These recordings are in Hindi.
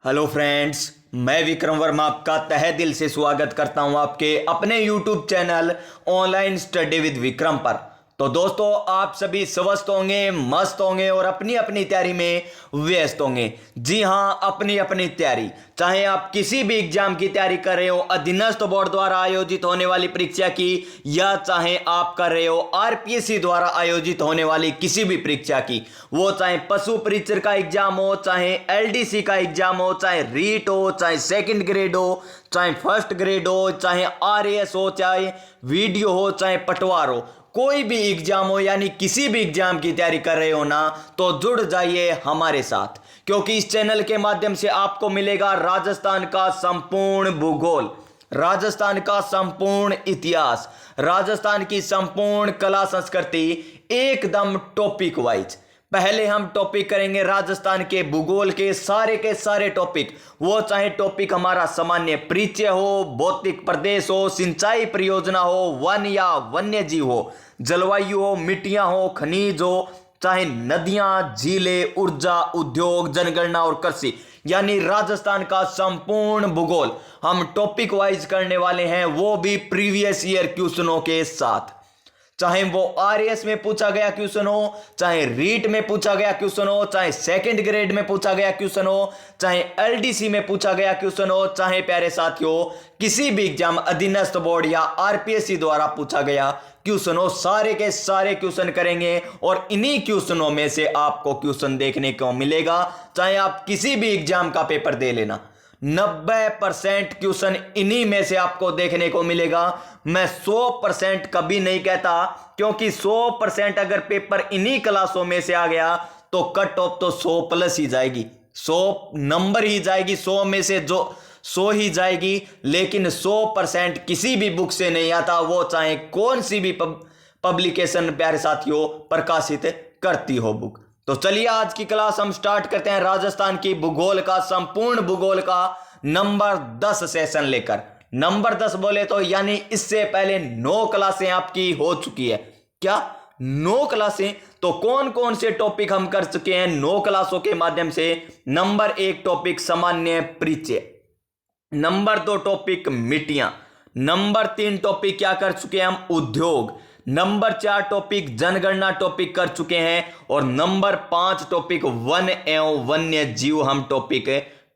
हेलो फ्रेंड्स, मैं विक्रम वर्मा आपका तहे दिल से स्वागत करता हूं आपके अपने YouTube channel online study with Vikram पर। तो दोस्तों, आप सभी स्वस्थ होंगे, मस्त होंगे और अपनी अपनी तैयारी में व्यस्त होंगे। जी हां, अपनी अपनी तैयारी। चाहे आप किसी भी एग्जाम की तैयारी कर रहे हो, अधीनस्थ बोर्ड द्वारा आयोजित होने वाली परीक्षा की, या चाहे आप कर रहे हो आरपीएससी द्वारा आयोजित होने वाली किसी भी परीक्षा की, वो चाहे पशु परीक्षक का एग्जाम हो, चाहे एलडीसी का एग्जाम हो, चाहे रीट हो, चाहे सेकंड ग्रेड हो, चाहे फर्स्ट ग्रेड हो, चाहे आरएएस हो, चाहे वीडियो हो, चाहे पटवार हो, कोई भी एग्जाम हो, यानी किसी भी एग्जाम की तैयारी कर रहे हो ना, तो जुड़ जाइए हमारे साथ, क्योंकि इस चैनल के माध्यम से आपको मिलेगा राजस्थान का संपूर्ण भूगोल, राजस्थान का संपूर्ण इतिहास, राजस्थान की संपूर्ण कला संस्कृति, एकदम टॉपिक वाइज। पहले हम टॉपिक करेंगे राजस्थान के भूगोल के सारे टॉपिक, वो चाहे टॉपिक हमारा सामान्य परिचय हो, भौतिक प्रदेश हो, सिंचाई परियोजना हो, वन या वन्य जीव हो, जलवायु हो, मिट्टियां हो, खनिज हो, चाहे नदियां, झीलें, ऊर्जा, उद्योग, जनगणना और कृषि, यानी राजस्थान का संपूर्ण भूगोल हम टॉपिक वाइज करने वाले हैं, वो भी प्रीवियस ईयर क्वेश्चनों के साथ। चाहे वो आरएएस में पूछा गया क्वेश्चन हो, चाहे रीट में पूछा गया क्वेश्चन हो, चाहे सेकंड ग्रेड में पूछा गया क्वेश्चन हो, चाहे एलडीसी में पूछा गया क्वेश्चन हो, चाहे प्यारे साथियों किसी भी एग्जाम अधीनस्थ बोर्ड या आरपीएससी द्वारा पूछा गया क्वेश्चन हो, सारे के सारे क्वेश्चन करेंगे। और इन्हीं क्वेश्चनों में से आपको क्वेश्चन देखने को मिलेगा, चाहे आप किसी भी एग्जाम का पेपर दे लेना, 90% क्वेश्चन इन्हीं में से आपको देखने को मिलेगा। मैं 100% कभी नहीं कहता, क्योंकि 100% अगर पेपर इन्हीं क्लासों में से आ गया तो कट ऑफ तो 100 प्लस ही जाएगी, 100 नंबर ही जाएगी, 100 में से जो 100 ही जाएगी। लेकिन 100% किसी भी बुक से नहीं आता, वो चाहे कौन सी भी पब्लिकेशन प्यारे साथियों प्रकाशित करती हो बुक। तो चलिए आज की क्लास हम स्टार्ट करते हैं राजस्थान की भूगोल का, संपूर्ण भूगोल का नंबर 10 सेशन लेकर। नंबर 10 बोले तो यानी इससे पहले 9 क्लासें आपकी हो चुकी है। क्या 9 क्लासें? तो कौन कौन से टॉपिक हम कर चुके हैं 9 क्लासों के माध्यम से? नंबर 1 टॉपिक सामान्य परिचय, नंबर 2 टॉपिक मिट्टियां, नंबर 3 टॉपिक क्या कर चुके हैं हम? उद्योग, नंबर 4 टॉपिक जनगणना टॉपिक कर चुके हैं, और नंबर 5 टॉपिक वन एवं वन्य जीव हम टॉपिक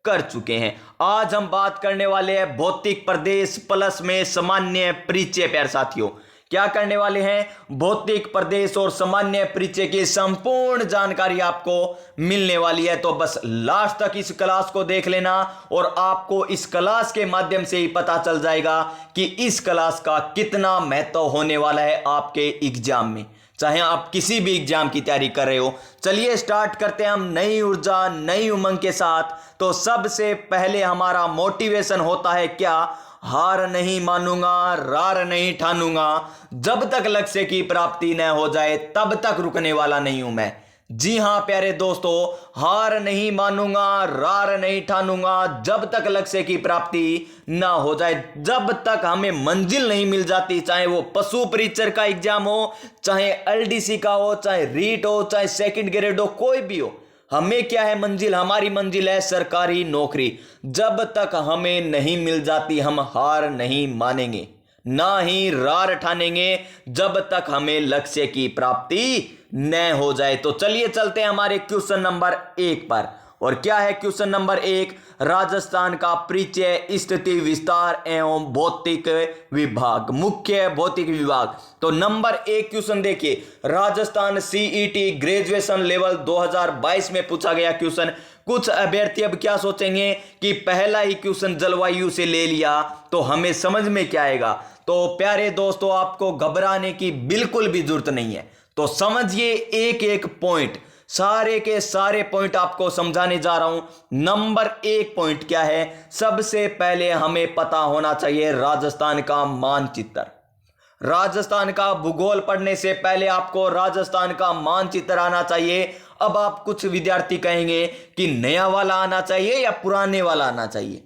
कर चुके हैं। आज हम बात करने वाले हैं भौतिक प्रदेश प्लस में सामान्य परिचय। प्यारे साथियों, क्या करने वाले हैं? भौतिक प्रदेश और सामान्य परिचय की संपूर्ण जानकारी आपको मिलने वाली है। तो बस लास्ट तक इस क्लास को देख लेना, और आपको इस क्लास के माध्यम से ही पता चल जाएगा कि इस क्लास का कितना महत्व होने वाला है आपके एग्जाम में, चाहे आप किसी भी एग्जाम की तैयारी कर रहे हो। चलिए स्टार्ट करते हैं हम नई ऊर्जा नई उमंग के साथ। तो सबसे पहले हमारा मोटिवेशन होता है क्या? हार नहीं मानूंगा, रार नहीं ठानूंगा, जब तक लक्ष्य की प्राप्ति न हो जाए तब तक रुकने वाला नहीं हूं मैं। जी हां प्यारे दोस्तों, हार नहीं मानूंगा, रार नहीं ठानूंगा, जब तक लक्ष्य की प्राप्ति ना हो जाए, जब तक हमें मंजिल नहीं मिल जाती, चाहे वो पशु परीक्षक का एग्जाम हो, चाहे एलडीसी का हो, चाहे रीट हो, चाहे सेकंड ग्रेड हो, कोई भी हो, हमें क्या है मंजिल? हमारी मंजिल है सरकारी नौकरी। जब तक हमें नहीं मिल जाती हम हार नहीं मानेंगे, ना ही रार ठानेंगे, जब तक हमें लक्ष्य की प्राप्ति न हो जाए। तो चलिए चलते हैं हमारे क्वेश्चन नंबर 1 पर। और क्या है क्वेश्चन नंबर 1? राजस्थान का परिचय, स्थिति, विस्तार एवं भौतिक विभाग, मुख्य भौतिक विभाग। तो नंबर 1 क्वेश्चन देखिए, राजस्थान सीईटी ग्रेजुएशन लेवल 2022 में पूछा गया क्वेश्चन। कुछ अभ्यर्थी अब क्या सोचेंगे कि पहला ही क्वेश्चन जलवायु से ले लिया तो हमें समझ में क्या आएगा? तो प्यारे दोस्तों, आपको घबराने की बिल्कुल भी जरूरत नहीं है। तो समझिए एक एक पॉइंट, सारे के सारे पॉइंट आपको समझाने जा रहा हूं। नंबर 1 पॉइंट क्या है? सबसे पहले हमें पता होना चाहिए राजस्थान का मानचित्र। राजस्थान का भूगोल पढ़ने से पहले आपको राजस्थान का मानचित्र आना चाहिए। अब आप कुछ विद्यार्थी कहेंगे कि नया वाला आना चाहिए या पुराने वाला आना चाहिए?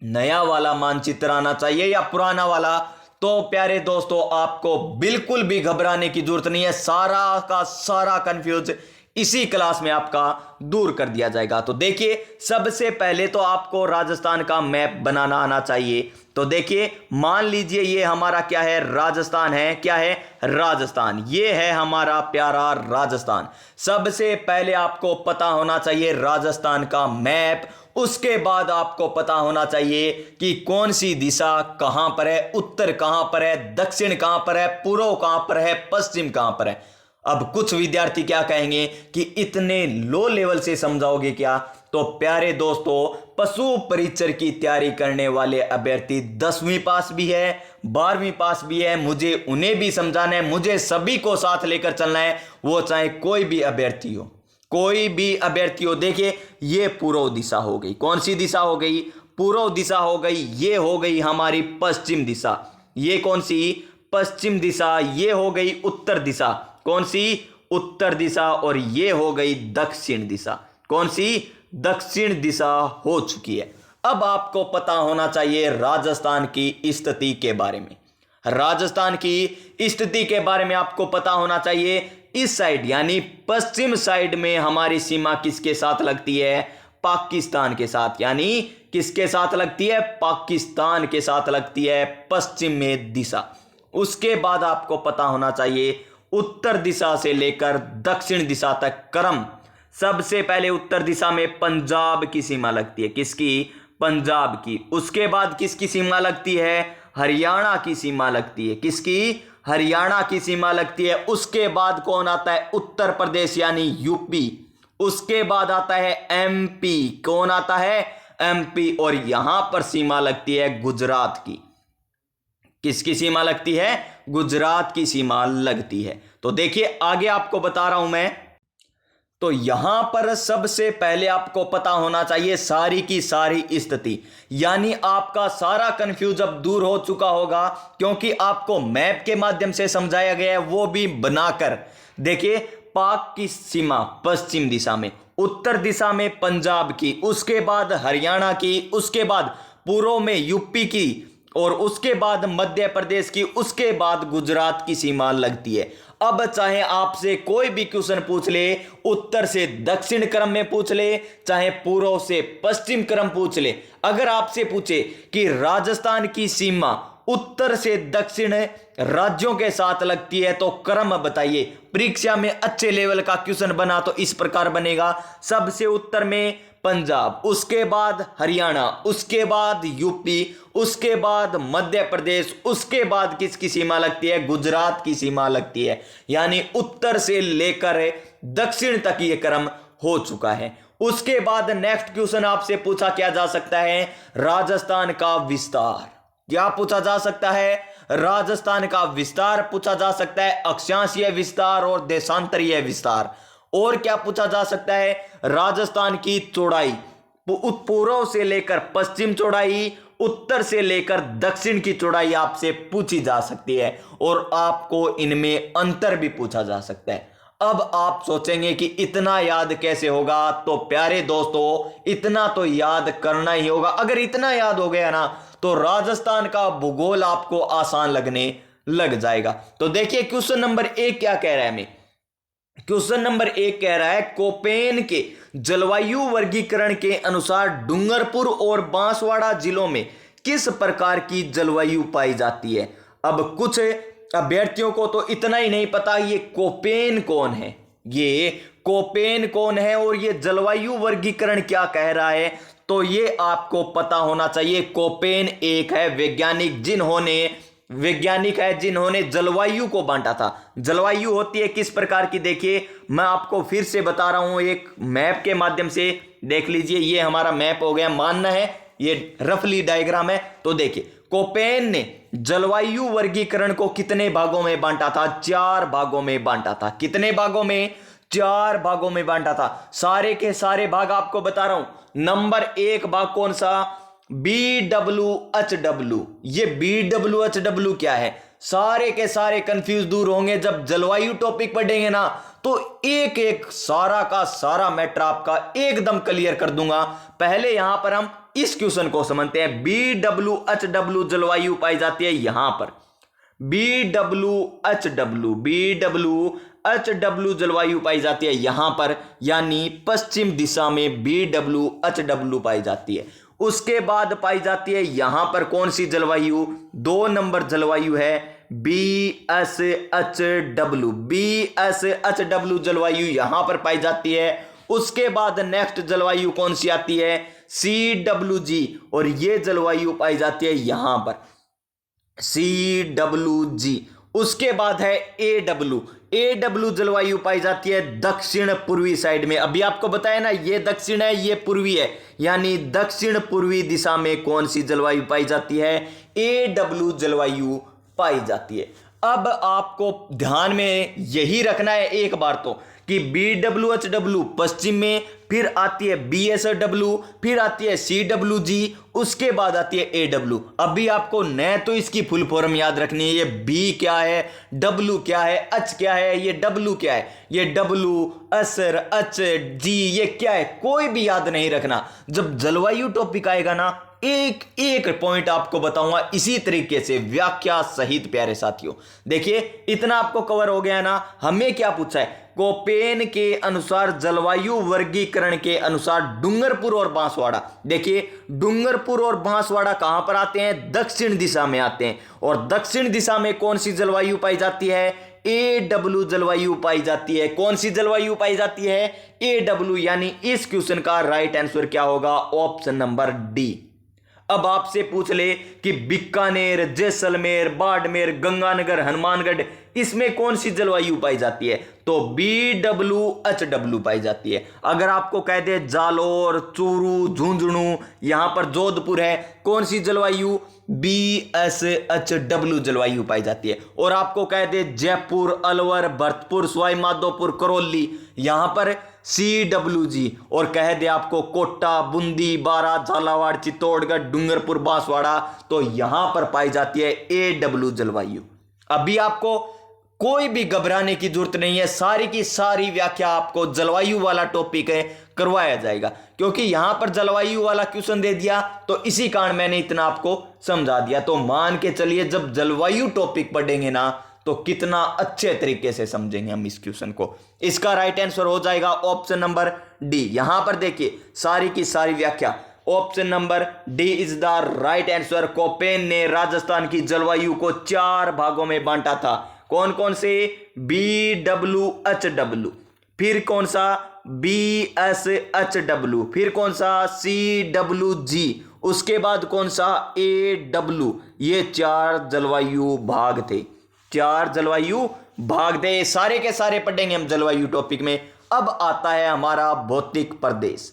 नया वाला मानचित्र आना चाहिए या पुराना वाला? तो प्यारे दोस्तों, आपको बिल्कुल भी घबराने की जरूरत नहीं है। सारा का सारा कंफ्यूज इसी क्लास में आपका दूर कर दिया जाएगा। तो देखिए, सबसे पहले तो आपको राजस्थान का मैप बनाना आना चाहिए। तो देखिए, मान लीजिए ये हमारा क्या है, राजस्थान है। क्या है? राजस्थान। ये है हमारा प्यारा राजस्थान। सबसे पहले आपको पता होना चाहिए राजस्थान का मैप। उसके बाद आपको पता होना चाहिए कि कौन सी दिशा कहां पर है, उत्तर कहां पर है, दक्षिण कहां पर है, पूर्व कहां पर है, पश्चिम कहां पर है। अब कुछ विद्यार्थी क्या कहेंगे कि इतने लो लेवल से समझाओगे क्या? तो प्यारे दोस्तों, पशु परिचर की तैयारी करने वाले अभ्यर्थी 10वीं पास भी है, 12वीं पास भी है, मुझे उन्हें भी समझाना है, मुझे सभी को साथ लेकर चलना है, वो चाहे कोई भी अभ्यर्थी हो, कोई भी अभ्यर्थी हो। देखिए, ये पूर्व दिशा हो गई। कौन सी दिशा हो गई? पूर्व दिशा हो गई। ये हो गई हमारी पश्चिम दिशा। ये कौन सी? पश्चिम दिशा। ये हो गई उत्तर दिशा। कौन सी? उत्तर दिशा। और ये हो गई दक्षिण दिशा। कौन सी? दक्षिण दिशा हो चुकी है। अब आपको पता होना चाहिए राजस्थान की स्थिति के बारे में। राजस्थान की स्थिति के बारे में आपको पता होना चाहिए। इस साइड यानी पश्चिम साइड में हमारी सीमा किसके साथ लगती है? पाकिस्तान के साथ। यानी किसके साथ लगती है? पाकिस्तान के साथ लगती है पश्चिम में दिशा। उसके बाद आपको पता होना चाहिए उत्तर दिशा से लेकर दक्षिण दिशा तक क्रम। सबसे पहले उत्तर दिशा में पंजाब की सीमा लगती है। किसकी? पंजाब की। उसके बाद किसकी सीमा लगती है? हरियाणा की सीमा लगती है। किसकी? हरियाणा की सीमा लगती है। उसके बाद कौन आता है? उत्तर प्रदेश यानी यूपी। उसके बाद आता है एमपी। कौन आता है? एमपी। और यहां पर सीमा लगती है गुजरात की। किसकी सीमा लगती है? गुजरात की सीमा लगती है। तो देखिए, आगे आपको बता रहा हूं मैं। तो यहां पर सबसे पहले आपको पता होना चाहिए सारी की सारी स्थिति, यानी आपका सारा कंफ्यूज अब दूर हो चुका होगा, क्योंकि आपको मैप के माध्यम से समझाया गया है, वो भी बनाकर। देखिए, पाक की सीमा पश्चिम दिशा में, उत्तर दिशा में पंजाब की, उसके बाद हरियाणा की, उसके बाद पूर्व में यूपी की, और उसके बाद मध्य प्रदेश की, उसके बाद गुजरात की सीमा लगती है। अब चाहे आपसे कोई भी क्वेश्चन पूछ ले, उत्तर से दक्षिण क्रम में पूछ ले, चाहे पूर्व से पश्चिम क्रम पूछ ले, अगर आपसे पूछे कि राजस्थान की सीमा उत्तर से दक्षिण राज्यों के साथ लगती है तो क्रम बताइए। परीक्षा में अच्छे लेवल का क्वेश्चन बना तो इस प्रकार बनेगा। सबसे उत्तर में पंजाब, उसके बाद हरियाणा, उसके बाद यूपी, उसके बाद मध्य प्रदेश, उसके बाद किसकी सीमा लगती है? गुजरात की सीमा लगती है। यानी उत्तर से लेकर दक्षिण तक ये क्रम हो चुका है। उसके बाद नेक्स्ट क्वेश्चन आपसे पूछा क्या जा सकता है? राजस्थान का विस्तार। क्या पूछा जा सकता है? राजस्थान का विस्तार पूछा जा सकता है, अक्षांशीय विस्तार और देशांतरीय विस्तार। और क्या पूछा जा सकता है? राजस्थान की चौड़ाई, पूर्व से लेकर पश्चिम चौड़ाई, उत्तर से लेकर दक्षिण की चौड़ाई आपसे पूछी जा सकती है, और आपको इनमें अंतर भी पूछा जा सकता है। अब आप सोचेंगे कि इतना याद कैसे होगा? तो प्यारे दोस्तों, इतना तो याद करना ही होगा। अगर इतना याद हो गया ना, तो राजस्थान का भूगोल आपको आसान लगने लग जाएगा। तो देखिए, क्वेश्चन नंबर 1 क्या कह रहा है हमें? क्वेश्चन नंबर 1 कह रहा है, कोपेन के जलवायु वर्गीकरण के अनुसार डूंगरपुर और बांसवाड़ा जिलों में किस प्रकार की जलवायु पाई जाती है? अब कुछ अभ्यर्थियों को तो इतना ही नहीं पता ये कोपेन कौन है, ये कोपेन कौन है और ये जलवायु वर्गीकरण क्या कह रहा है। तो ये आपको पता होना चाहिए। कोपेन एक है वैज्ञानिक है जिन्होंने जलवायु को बांटा था। जलवायु होती है किस प्रकार की? देखिए, मैं आपको फिर से बता रहा हूं एक मैप के माध्यम से। देख लीजिए, ये हमारा मैप हो गया, मानना है ये रफली डायग्राम है। तो देखिए, कोपेन ने जलवायु वर्गीकरण को कितने भागों में बांटा था? 4 भागों में बांटा था। कितने भागों में? 4 भागों में बांटा था। सारे के सारे भाग आपको बता रहा हूं। नंबर 1 भाग कौन सा? BWHW। ये BWHW क्या है? सारे के सारे कंफ्यूज दूर होंगे जब जलवायु टॉपिक पढ़ेंगे ना, तो एक एक सारा का सारा मैटर आपका एकदम क्लियर कर दूंगा। पहले यहां पर हम इस क्वेश्चन को समझते हैं। BWHW जलवायु पाई जाती है यहां पर। BWHW BWHW जलवायु पाई जाती है यहां पर, यानी पश्चिम दिशा में BWHW पाई जाती है। उसके बाद पाई जाती है यहां पर कौन सी जलवायु, 2 नंबर जलवायु है BSHW। BSHW जलवायु यहां पर पाई जाती है। उसके बाद नेक्स्ट जलवायु कौन सी आती है, CWG, और ये जलवायु पाई जाती है यहां पर CWG। उसके बाद है AW जलवायु पाई जाती है दक्षिण पूर्वी साइड में। अभी आपको बताया ना, ये दक्षिण है ये पूर्वी है, यानी दक्षिण पूर्वी दिशा में कौन सी जलवायु पाई जाती है, AW जलवायु पाई जाती है। अब आपको ध्यान में यही रखना है एक बार तो कि BWHW पश्चिम में, फिर आती है BSW, फिर आती है CWG, उसके बाद आती है AW। अभी आपको न तो इसकी फुल फॉर्म याद रखनी है, ये B क्या है, W क्या है, H क्या है, ये W क्या है, ये W असर H G ये क्या है, कोई भी याद नहीं रखना। जब जलवायु टॉपिक आएगा ना, एक एक पॉइंट आपको बताऊंगा इसी तरीके से व्याख्या सहित। प्यारे साथियों देखिए, इतना आपको कवर हो गया ना। हमें क्या पूछा है, कोपेन के अनुसार जलवायु वर्गीकरण के अनुसार डूंगरपुर और बांसवाड़ा। देखिए डूंगरपुर और बांसवाड़ा कहां पर आते हैं, दक्षिण दिशा में आते हैं, और दक्षिण दिशा में कौन सी जलवायु पाई जाती है, AW जलवायु पाई जाती है। कौन सी जलवायु पाई जाती है, AW, यानी इस क्वेश्चन का राइट आंसर क्या होगा, ऑप्शन नंबर D। अब आपसे पूछ ले कि बीकानेर, जैसलमेर, बाड़मेर, गंगानगर, हनुमानगढ़, इसमें कौन सी जलवायु पाई जाती है, तो BWHW पाई जाती है। अगर आपको कह दे जालोर, चूरू, झुंझुनू, यहां पर जोधपुर है, कौन सी जलवायु, BSHW जलवायु पाई जाती है। और आपको कह दे जयपुर, अलवर, भरतपुर, सवाई माधोपुर, करौली, यहां पर CWG, और कह दे आपको कोटा, बूंदी, बारा, झालावाड़, चित्तौड़गढ़, डूंगरपुर, बांसवाड़ा, तो यहां पर पाई जाती है AW जलवायु। अभी आपको कोई भी घबराने की जरूरत नहीं है, सारी की सारी व्याख्या आपको जलवायु वाला टॉपिक है करवाया जाएगा, क्योंकि यहां पर जलवायु वाला क्वेश्चन दे दिया तो इसी कारण मैंने इतना आपको समझा दिया। तो मान के चलिए जब जलवायु टॉपिक पढ़ेंगे ना तो कितना अच्छे तरीके से समझेंगे हम इस क्वेश्चन को। इसका राइट आंसर हो जाएगा ऑप्शन नंबर D। यहां पर देखिए सारी की सारी व्याख्या, option number D is the right answer. Koppen ने राजस्थान की जलवायु को 4 भागों में बांटा था। कौन कौन से, BWHW, फिर कौन सा BSHW, फिर कौन सा CWG, उसके बाद कौन सा AW। ये 4 जलवायु भाग थे, 4 जलवायु भाग थे। सारे के सारे पढ़ेंगे हम जलवायु टॉपिक में। अब आता है हमारा भौतिक प्रदेश।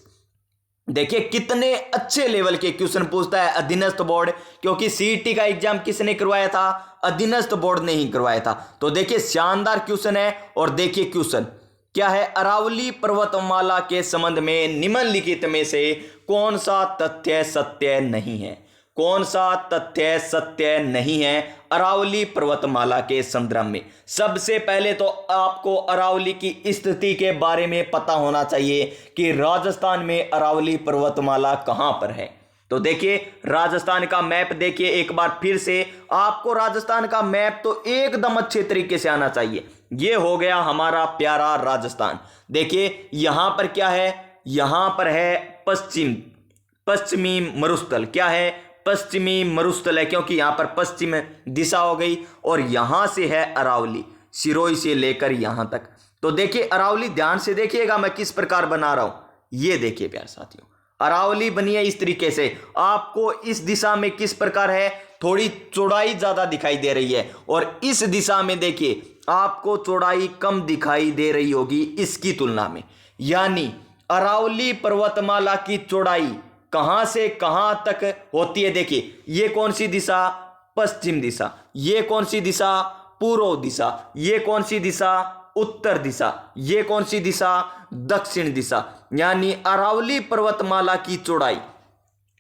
देखिए कितने अच्छे लेवल के क्वेश्चन पूछता है अधीनस्थ बोर्ड, क्योंकि CET का एग्जाम किसने करवाया था, अधीनस्थ बोर्ड ने ही करवाया था। तो देखिए शानदार क्वेश्चन है, और देखिए क्वेश्चन क्या है, अरावली पर्वतमाला के संबंध में निम्नलिखित में से कौन सा तथ्य सत्य नहीं है, कौन सा तथ्य सत्य नहीं है अरावली पर्वतमाला के संदर्भ में। सबसे पहले तो आपको अरावली की स्थिति के बारे में पता होना चाहिए कि राजस्थान में अरावली पर्वतमाला कहां पर है। तो देखिए राजस्थान का मैप देखिए एक बार फिर से, आपको राजस्थान का मैप तो एकदम अच्छे तरीके से आना चाहिए। यह हो गया हमारा प्यारा राजस्थान। देखिए यहां पर क्या है, यहां पर है पश्चिमी मरुस्थल। क्या है, पश्चिमी मरुस्थल है, क्योंकि यहां पर पश्चिम दिशा हो गई, और यहां से है अरावली, सिरोही से लेकर यहां तक। तो देखिए अरावली ध्यान से देखिएगा मैं किस प्रकार बना रहा हूं। ये देखिए प्यारे साथियों, अरावली बनी है इस तरीके से। आपको इस दिशा में किस प्रकार है, थोड़ी चौड़ाई ज्यादा दिखाई दे रही है, और इस दिशा में देखिए आपको चौड़ाई कम दिखाई दे रही होगी इसकी तुलना में। यानी अरावली पर्वतमाला की चौड़ाई कहां से कहां तक होती है। देखिए ये कौन सी दिशा, पश्चिम दिशा, ये कौन सी दिशा, पूर्व दिशा, ये कौन सी दिशा, उत्तर दिशा, ये कौन सी दिशा, दक्षिण दिशा। यानी अरावली पर्वतमाला की चौड़ाई,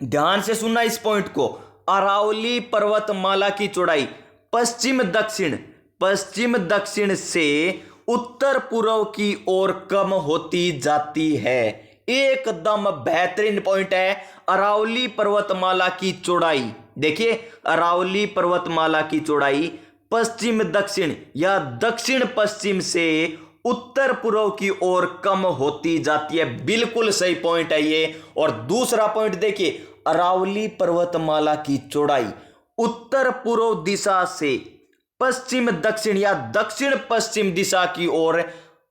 ध्यान से सुनना इस पॉइंट को, अरावली पर्वतमाला की चौड़ाई पश्चिम दक्षिण से उत्तर पूर्व की ओर कम होती जाती है। एकदम बेहतरीन पॉइंट है। अरावली पर्वतमाला की चौड़ाई, देखिए अरावली पर्वतमाला की चौड़ाई पश्चिम दक्षिण या दक्षिण पश्चिम से उत्तर पूर्व की ओर कम होती जाती है। बिल्कुल सही पॉइंट है ये। और दूसरा पॉइंट देखिए, अरावली पर्वतमाला की चौड़ाई उत्तर पूर्व दिशा से पश्चिम दक्षिण या दक्षिण पश्चिम दिशा की ओर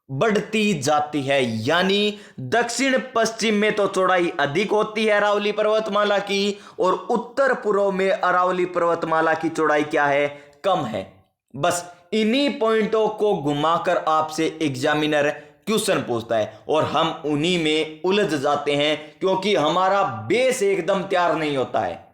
बढ़ती जाती है। यानी दक्षिण पश्चिम में तो चौड़ाई अधिक होती है अरावली पर्वतमाला की, और उत्तर पूर्व में अरावली पर्वतमाला की चौड़ाई क्या है, कम है। बस इन्हीं पॉइंटों को घुमाकर आपसे एग्जामिनर क्वेश्चन पूछता है और हम उन्हीं में उलझ जाते हैं, क्योंकि हमारा बेस एकदम तैयार नहीं होता है।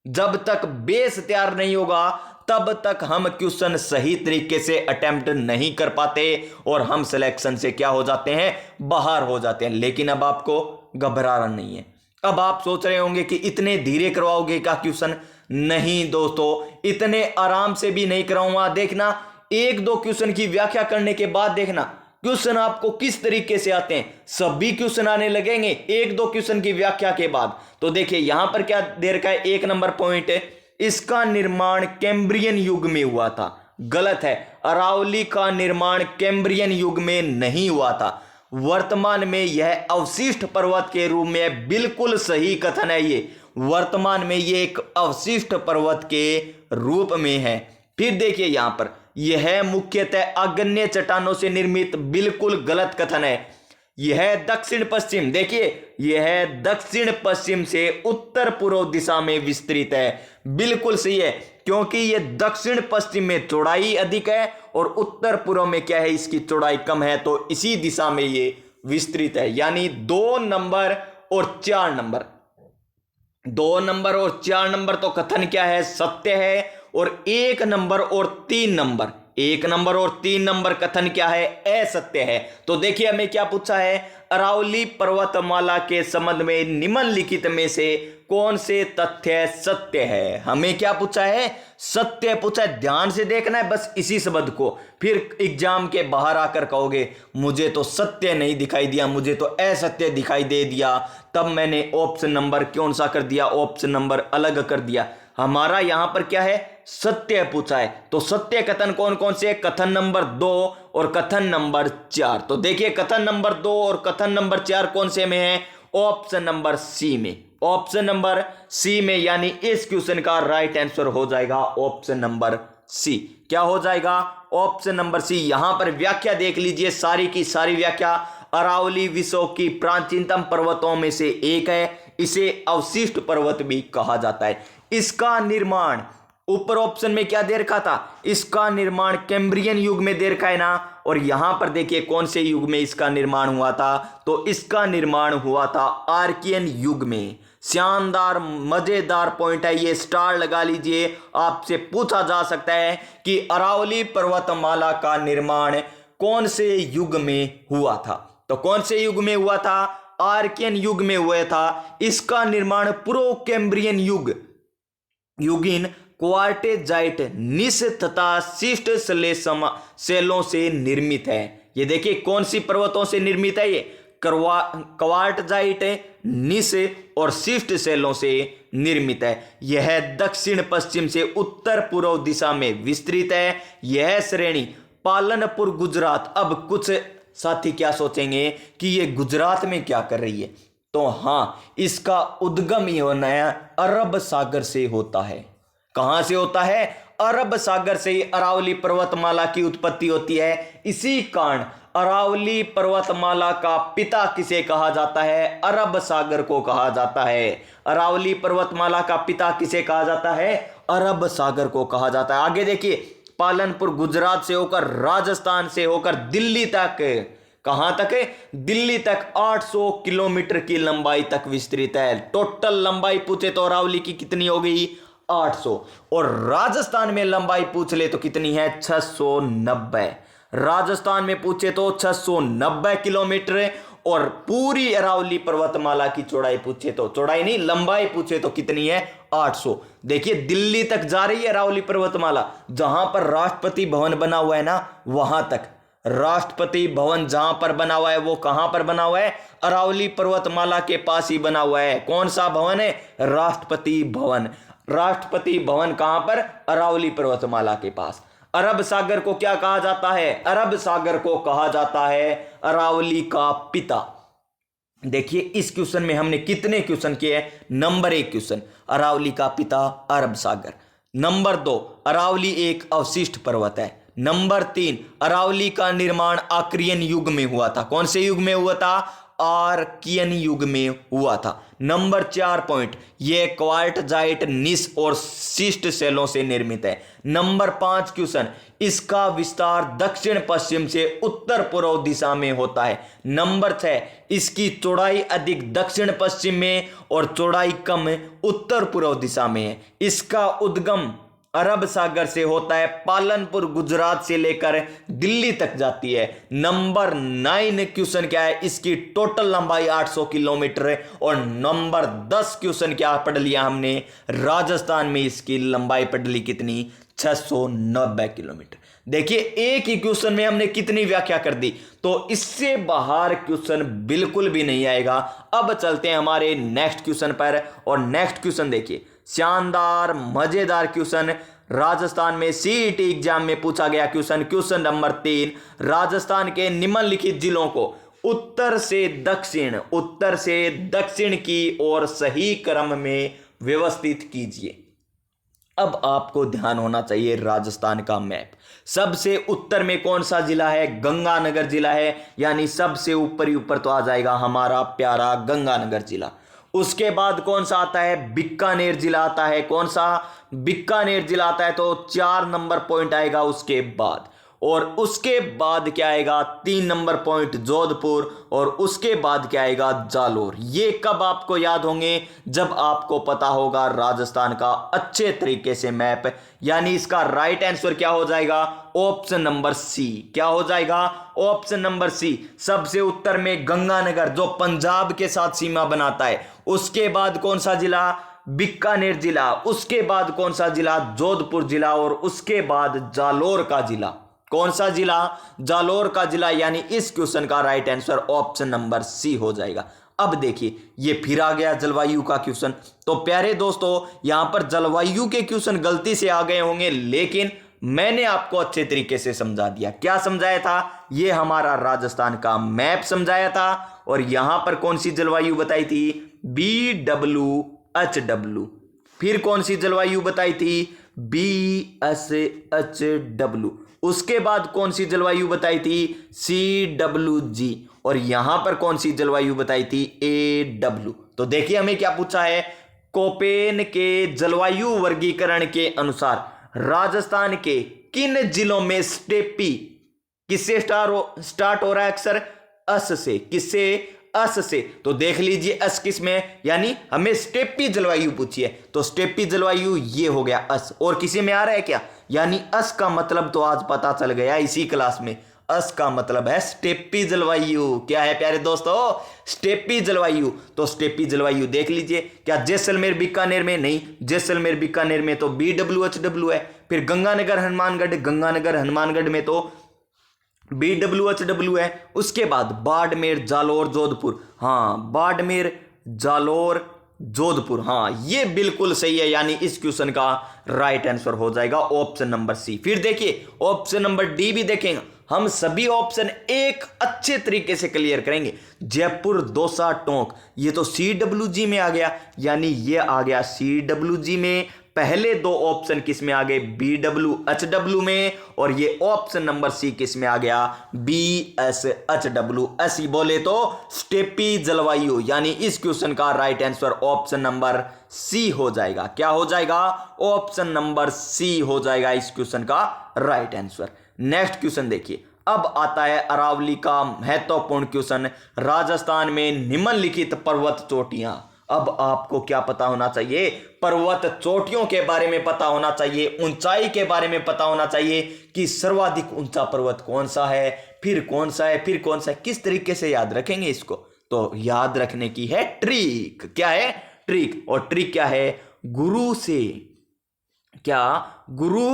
जब तक बेस तैयार नहीं होगा तब तक हम क्वेश्चन सही तरीके से अटेम्प्ट नहीं कर पाते और हम सिलेक्शन से क्या हो जाते हैं, बाहर हो जाते हैं। लेकिन अब आपको घबराना नहीं है। अब आप सोच रहे होंगे कि इतने धीरे करवाओगे क्या क्वेश्चन? नहीं दोस्तों, इतने आराम से भी नहीं कराऊंगा। देखना, एक दो क्वेश्चन की व्याख्या करने के बाद देखना क्वेश्चन आपको किस तरीके से आते हैं। सभी क्वेश्चन आने लगेंगे एक दो क्वेश्चन की व्याख्या के बाद। तो देखिए यहां पर क्या दे रखा है, 1 नंबर पॉइंट है, इसका निर्माण कैम्ब्रियन युग में हुआ था। गलत है, अरावली का निर्माण कैम्ब्रियन युग में नहीं हुआ था। वर्तमान में यह अवशिष्ट पर्वत के रूप में, बिल्कुल सही कथन है ये, वर्तमान में यह एक अवशिष्ट पर्वत के रूप में है। फिर देखिए यहां पर, यह मुख्यतः आग्नेय चट्टानों से निर्मित, बिल्कुल गलत कथन है। यह दक्षिण पश्चिम, देखिए यह दक्षिण पश्चिम से उत्तर पूर्व दिशा में विस्तृत है। बिल्कुल सही है, क्योंकि यह दक्षिण पश्चिम में चौड़ाई अधिक है और उत्तर पूर्व में क्या है, इसकी चौड़ाई कम है, तो इसी दिशा में यह विस्तृत है। यानी 2 नंबर और 4 नंबर, 2 नंबर और 4 नंबर तो कथन क्या है, सत्य है। और 1 नंबर और 3 नंबर, 1 नंबर और 3 नंबर कथन क्या है, असत्य है। तो देखिए हमें क्या पूछा है, अरावली पर्वतमाला के संबंध में निम्नलिखित में से कौन से तथ्य सत्य है? हमें क्या पूछा है, सत्य पूछा है। ध्यान से देखना है बस इसी शब्द को, फिर एग्जाम के बाहर आकर कहोगे मुझे तो सत्य नहीं दिखाई दिया, मुझे तो असत्य दिखाई दे दिया, तब मैंने ऑप्शन नंबर कौन सा कर दिया, ऑप्शन नंबर अलग कर दिया। हमारा यहां पर क्या है, सत्य पूछा है। तो सत्य कथन कौन कौन से, कथन नंबर 2 और कथन नंबर 4। तो देखिए कथन नंबर 2 और कथन नंबर 4 कौन से में है, ऑप्शन नंबर सी में, ऑप्शन नंबर सी में। यानी इस क्वेश्चन का राइट आंसर हो जाएगा ऑप्शन नंबर सी। क्या हो जाएगा, ऑप्शन नंबर सी। यहां पर व्याख्या देख लीजिए, सारी की सारी व्याख्या, अरावली विश्व की प्राचीनतम पर्वतों में से एक है, इसे अवशिष्ट पर्वत भी कहा जाता है। इसका निर्माण, ऊपर ऑप्शन में क्या दे रखा था, इसका निर्माण कैम्ब्रियन युग में दे रखा है ना, और यहां पर देखिए कौन से युग में इसका निर्माण हुआ था, तो इसका निर्माण हुआ था आर्कियन युग में। शानदार मजेदार पॉइंट है ये, स्टार लगा लीजिए। आपसे पूछा जा सकता है कि अरावली पर्वतमाला का निर्माण कौन से युग में हुआ था, तो कौन से युग में हुआ था, आर्कियन युग में हुआ था। इसका निर्माण प्रो कैम्ब्रियन युग, युगीन क्वार्टेजाइट निस तथा शिष्ट सेलों से निर्मित है। ये देखिए कौन सी पर्वतों से निर्मित है, ये क्वार्टेजाइट निस और शिष्ट सेलों से निर्मित है। यह दक्षिण पश्चिम से उत्तर पूर्व दिशा में विस्तृत है। यह श्रेणी पालनपुर गुजरात, अब कुछ साथी क्या सोचेंगे कि ये गुजरात में क्या कर रही है, तो हाँ, इसका उद्गम ही होना है अरब सागर से होता है। कहां से होता है, अरब सागर से ही अरावली पर्वतमाला की उत्पत्ति होती है। इसी कारण अरावली पर्वतमाला का पिता किसे कहा जाता है, अरब सागर को कहा जाता है। अरावली पर्वतमाला का पिता किसे कहा जाता है, अरब सागर को कहा जाता है। आगे देखिए, पालनपुर गुजरात से होकर, राजस्थान से होकर दिल्ली तक, कहां तक है, दिल्ली तक 800 किलोमीटर की लंबाई तक विस्तृत है। टोटल लंबाई पूछे तो अरावली की कितनी हो गई, 800, और राजस्थान में लंबाई पूछ ले तो कितनी है, 690। राजस्थान में पूछे तो 690 किलोमीटर, और पूरी अरावली पर्वतमाला की चौड़ाई पूछे तो, चौड़ाई नहीं लंबाई पूछे तो कितनी है, 800। देखिए दिल्ली तक जा रही है अरावली पर्वतमाला, जहां पर राष्ट्रपति भवन बना हुआ है ना, वहां तक। राष्ट्रपति भवन जहां पर बना हुआ है वो कहां पर बना हुआ है, अरावली पर्वतमाला के पास ही बना हुआ है। कौन सा भवन है, राष्ट्रपति भवन। राष्ट्रपति भवन कहां पर, अरावली पर्वतमाला के पास। अरब सागर को क्या कहा जाता है? अरब सागर को कहा जाता है अरावली का पिता। देखिए इस क्वेश्चन में हमने कितने क्वेश्चन किए हैं? नंबर 1 क्वेश्चन, अरावली का पिता अरब सागर। नंबर 2, अरावली एक अवशिष्ट पर्वत है। नंबर 3, अरावली का निर्माण आर्कियन युग में हुआ था। कौन से युग में हुआ था? आर्कियन युग में हुआ था। नंबर 4 पॉइंट, यह क्वार्टजाइट निस और शिस्ट सेलों से निर्मित है। नंबर 5 क्वेश्चन, इसका विस्तार दक्षिण पश्चिम से उत्तर पूर्व दिशा में होता है। नंबर 6, इसकी चौड़ाई अधिक दक्षिण पश्चिम में और चौड़ाई कम उत्तर पूर्व दिशा में है। इसका उद्गम अरब सागर से होता है, पालनपुर गुजरात से लेकर दिल्ली तक जाती है। नंबर 9 क्वेश्चन क्या है? इसकी टोटल लंबाई 800 किलोमीटर है। और नंबर 10 क्वेश्चन क्या पढ़ लिया हमने? राजस्थान में इसकी लंबाई पढ़ ली कितनी? 690 किलोमीटर। देखिए एक ही क्वेश्चन में हमने कितनी व्याख्या कर दी, तो इससे बाहर क्वेश्चन बिल्कुल भी नहीं आएगा। अब चलते हैं हमारे नेक्स्ट क्वेश्चन पर, और नेक्स्ट क्वेश्चन देखिए, शानदार मजेदार क्वेश्चन, राजस्थान में सीईटी एग्जाम में पूछा गया क्वेश्चन। क्वेश्चन नंबर 3, राजस्थान के निम्नलिखित जिलों को उत्तर से दक्षिण की ओर सही क्रम में व्यवस्थित कीजिए। अब आपको ध्यान होना चाहिए राजस्थान का मैप। सबसे उत्तर में कौन सा जिला है? गंगानगर जिला है, यानी सबसे ऊपर ही ऊपर तो आ जाएगा हमारा प्यारा गंगानगर जिला। उसके बाद कौन सा आता है? बीकानेर जिला आता है। कौन सा? बीकानेर जिला आता है, तो 4 नंबर पॉइंट आएगा उसके बाद। और उसके बाद क्या आएगा? 3 नंबर पॉइंट जोधपुर, और उसके बाद क्या आएगा? जालोर। ये कब आपको याद होंगे? जब आपको पता होगा राजस्थान का अच्छे तरीके से मैप। यानी इसका राइट आंसर क्या हो जाएगा? Option number C. क्या हो जाएगा? Option number C. सबसे उत्तर में गंगानगर, जो पंजाब के साथ सीमा बनाता है। उसके बाद कौन सा जिला? बीकानेर जिला। उसके बाद कौन सा जिला? जोधपुर जिला। और उसके बाद जालोर का जिला। कौन सा जिला? जालोर का जिला। यानी इस क्वेश्चन का right answer option number C हो जाएगा। अब देखिए ये फिर आ गया जलवायु का क्वेश्चन। तो प्यारे दोस्तों, यहां पर जलवायु के क्वेश्चन गलती से आ गए होंगे, लेकिन मैंने आपको अच्छे तरीके से समझा दिया। क्या समझाया था? ये हमारा राजस्थान का मैप समझाया था, और यहां पर कौन सी जलवायु बताई थी? BWHW। फिर कौन सी जलवायु बताई थी? BSHW। उसके बाद कौन सी जलवायु बताई थी? CWG। और यहां पर कौन सी जलवायु बताई थी? AW। तो देखिए हमें क्या पूछा है? कोपेन के जलवायु वर्गीकरण के अनुसार राजस्थान के किन जिलों में स्टेपी किससे स्टार्ट हो रहा है? अक्सर अस से। किससे? अस से। तो देख लीजिए अस किस में, यानी हमें स्टेपी जलवायु पूछी है, तो स्टेपी जलवायु ये हो गया अस। और किसी में आ रहा है क्या? यानी अस का मतलब तो आज पता चल गया इसी क्लास में। अस का मतलब है स्टेपी जलवायु। क्या है प्यारे दोस्तों? स्टेपी जलवायु। तो स्टेपी जलवायु देख लीजिए। क्या जैसलमेर बीकानेर में? नहीं, जैसलमेर बीकानेर में तो BWHW है। फिर गंगानगर हनुमानगढ़ में तो BWHW है। उसके बाद बाड़मेर जालोर जोधपुर। हाँ, बाड़मेर जालोर जोधपुर, हाँ ये बिल्कुल सही है। यानी इस क्वेश्चन का राइट आंसर हो जाएगा ऑप्शन नंबर सी। फिर देखिए ऑप्शन नंबर डी भी देखेंगे। हम सभी ऑप्शन एक अच्छे तरीके से क्लियर करेंगे। जयपुर, दौसा, टोंक, ये तो CWG में आ गया, यानी ये आ गया CWG में। पहले 2 ऑप्शन किस में आ गए? BWHW में। और ये ऑप्शन नंबर सी किस में आ गया? BSHW। ऐसी बोले तो स्टेपी जलवायु। यानी इस क्वेश्चन का right answer option number C हो जाएगा। क्या हो जाएगा? ऑप्शन नंबर सी हो जाएगा इस क्वेश्चन का राइट आंसर। नेक्स्ट क्वेश्चन देखिए। अब आता है अरावली का महत्वपूर्ण क्वेश्चन। राजस्थान में निम्नलिखित पर्वत चोटियां। अब आपको क्या पता होना चाहिए? पर्वत चोटियों के बारे में पता होना चाहिए, ऊंचाई के बारे में पता होना चाहिए कि सर्वाधिक ऊंचा पर्वत कौन सा है, फिर कौन सा है, फिर कौन सा है। किस तरीके से याद रखेंगे इसको? तो याद रखने की है ट्रिक। क्या है? ट्रिक। और ट्रिक क्या है? गुरु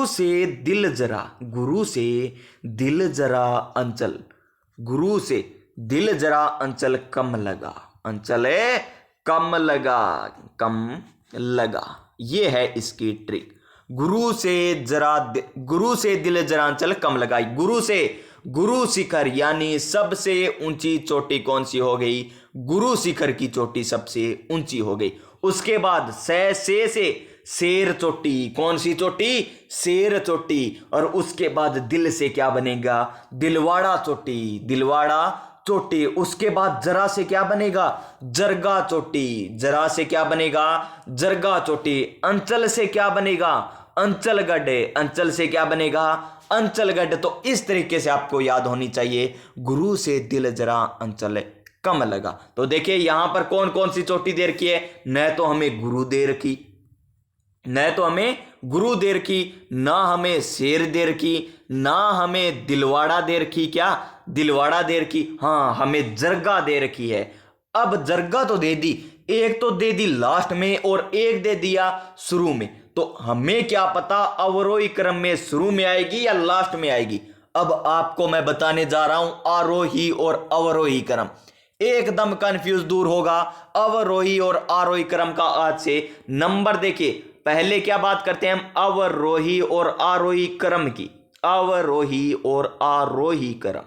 से दिल जरा अंचल, गुरु से दिल जरा अंचल कम लगा, अंचल कम लगा, ये है इसकी ट्रिक। गुरु से दिल जरा अंचल कम लगाई। गुरु शिखर यानी सबसे ऊंची चोटी कौन सी हो गई? गुरु शिखर की चोटी सबसे ऊंची हो गई। उसके बाद से शेर चोटी, कौन सी चोटी? शेर चोटी। और उसके बाद दिल से क्या बनेगा? दिलवाड़ा चोटी। उसके बाद जरा से क्या बनेगा? जरगा चोटी। जरा से क्या बनेगा? जरगा चोटी। अंचल से क्या बनेगा? अंचलगढ़। अंचल से क्या बनेगा? अंचलगढ़। तो इस तरीके से आपको याद होनी चाहिए, गुरु से दिल जरा अंचल कम लगा। तो देखिए यहां पर कौन कौन सी चोटी दे रखी है। न तो हमें गुरु दे रखी, ना हमें शेर दे रखी, ना हमें दिलवाड़ा दे रखी। क्या दिलवाड़ा दे रखी? हाँ, हमें जरगा दे रखी है। अब जरगा तो दे दी, एक तो दे दी लास्ट में और एक दे दिया शुरू में। तो हमें क्या पता अवरोही क्रम में शुरू में आएगी या लास्ट में आएगी। अब आपको मैं बताने जा रहा हूं आरोही और अवरोही क्रम। एकदम कंफ्यूज दूर होगा अवरोही और आरोही क्रम का आज से। नंबर देखिए, पहले क्या बात करते हैं हम? अवरोही और आरोही क्रम की। अवरोही और आरोही क्रम।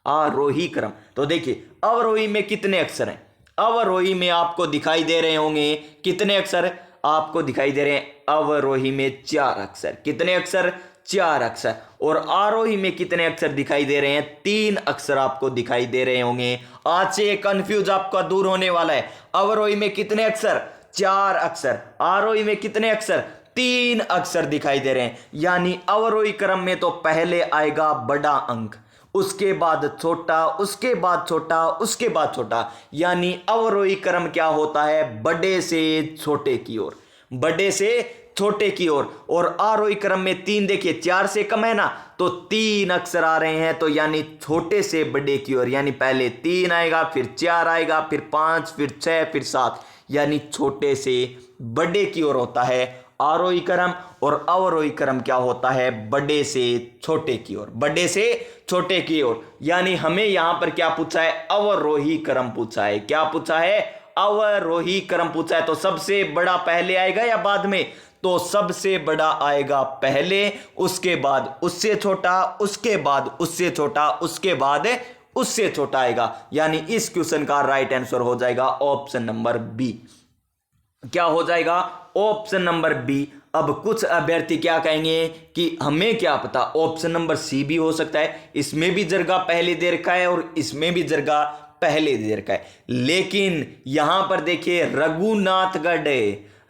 आरोही क्रम। तो देखिए अवरोही में कितने अक्षर हैं? अवरोही में आपको दिखाई दे रहे होंगे कितने अक्षर? आपको दिखाई दे रहे हैं अवरोही में 4 अक्षर। कितने अक्षर? 4 अक्षर। और आरोही में कितने अक्षर दिखाई दे रहे हैं? 3 अक्षर आपको दिखाई दे रहे होंगे। आज से कंफ्यूज आपका दूर होने वाला है। अवरोही में कितने अक्षर? 4 अक्षर। आरोही में कितने अक्षर? 3 अक्षर दिखाई दे रहे हैं। यानी अवरोही क्रम में तो पहले आएगा बड़ा अंक, उसके बाद छोटा, उसके बाद छोटा, उसके बाद छोटा। यानी अवरोही क्रम क्या होता है? बड़े से छोटे की ओर, बड़े से छोटे की ओर। और आरोही क्रम में 3 देखिए, 4 से कम है ना, तो 3 अक्षर आ रहे हैं। तो यानी छोटे से बड़े की ओर। यानी पहले 3 आएगा, फिर 4 आएगा, फिर 5, फिर 6, फिर 7। यानी छोटे से बड़े की ओर होता है आरोही क्रम। और अवरोही क्रम क्या होता है? बड़े से छोटे की ओर, बड़े से छोटे की ओर। यानी हमें यहां पर क्या पूछा है? अवरोही क्रम पूछा है। क्या पूछा है? अवरोही क्रम पूछा है। तो सबसे बड़ा पहले आएगा या बाद में? तो सबसे बड़ा आएगा पहले, उसके बाद उससे छोटा, उसके बाद उससे छोटा, उसके बाद उससे छोटा आएगा। यानी इस क्वेश्चन का राइट आंसर हो जाएगा ऑप्शन नंबर बी। क्या हो जाएगा? Option number B. अब कुछ अभ्यर्थी क्या कहेंगे कि हमें क्या पता, ऑप्शन नंबर सी भी हो सकता है, इसमें भी जरगा पहले दे रखा है और इसमें भी जरगा पहले दे रखा है। लेकिन यहां पर देखिए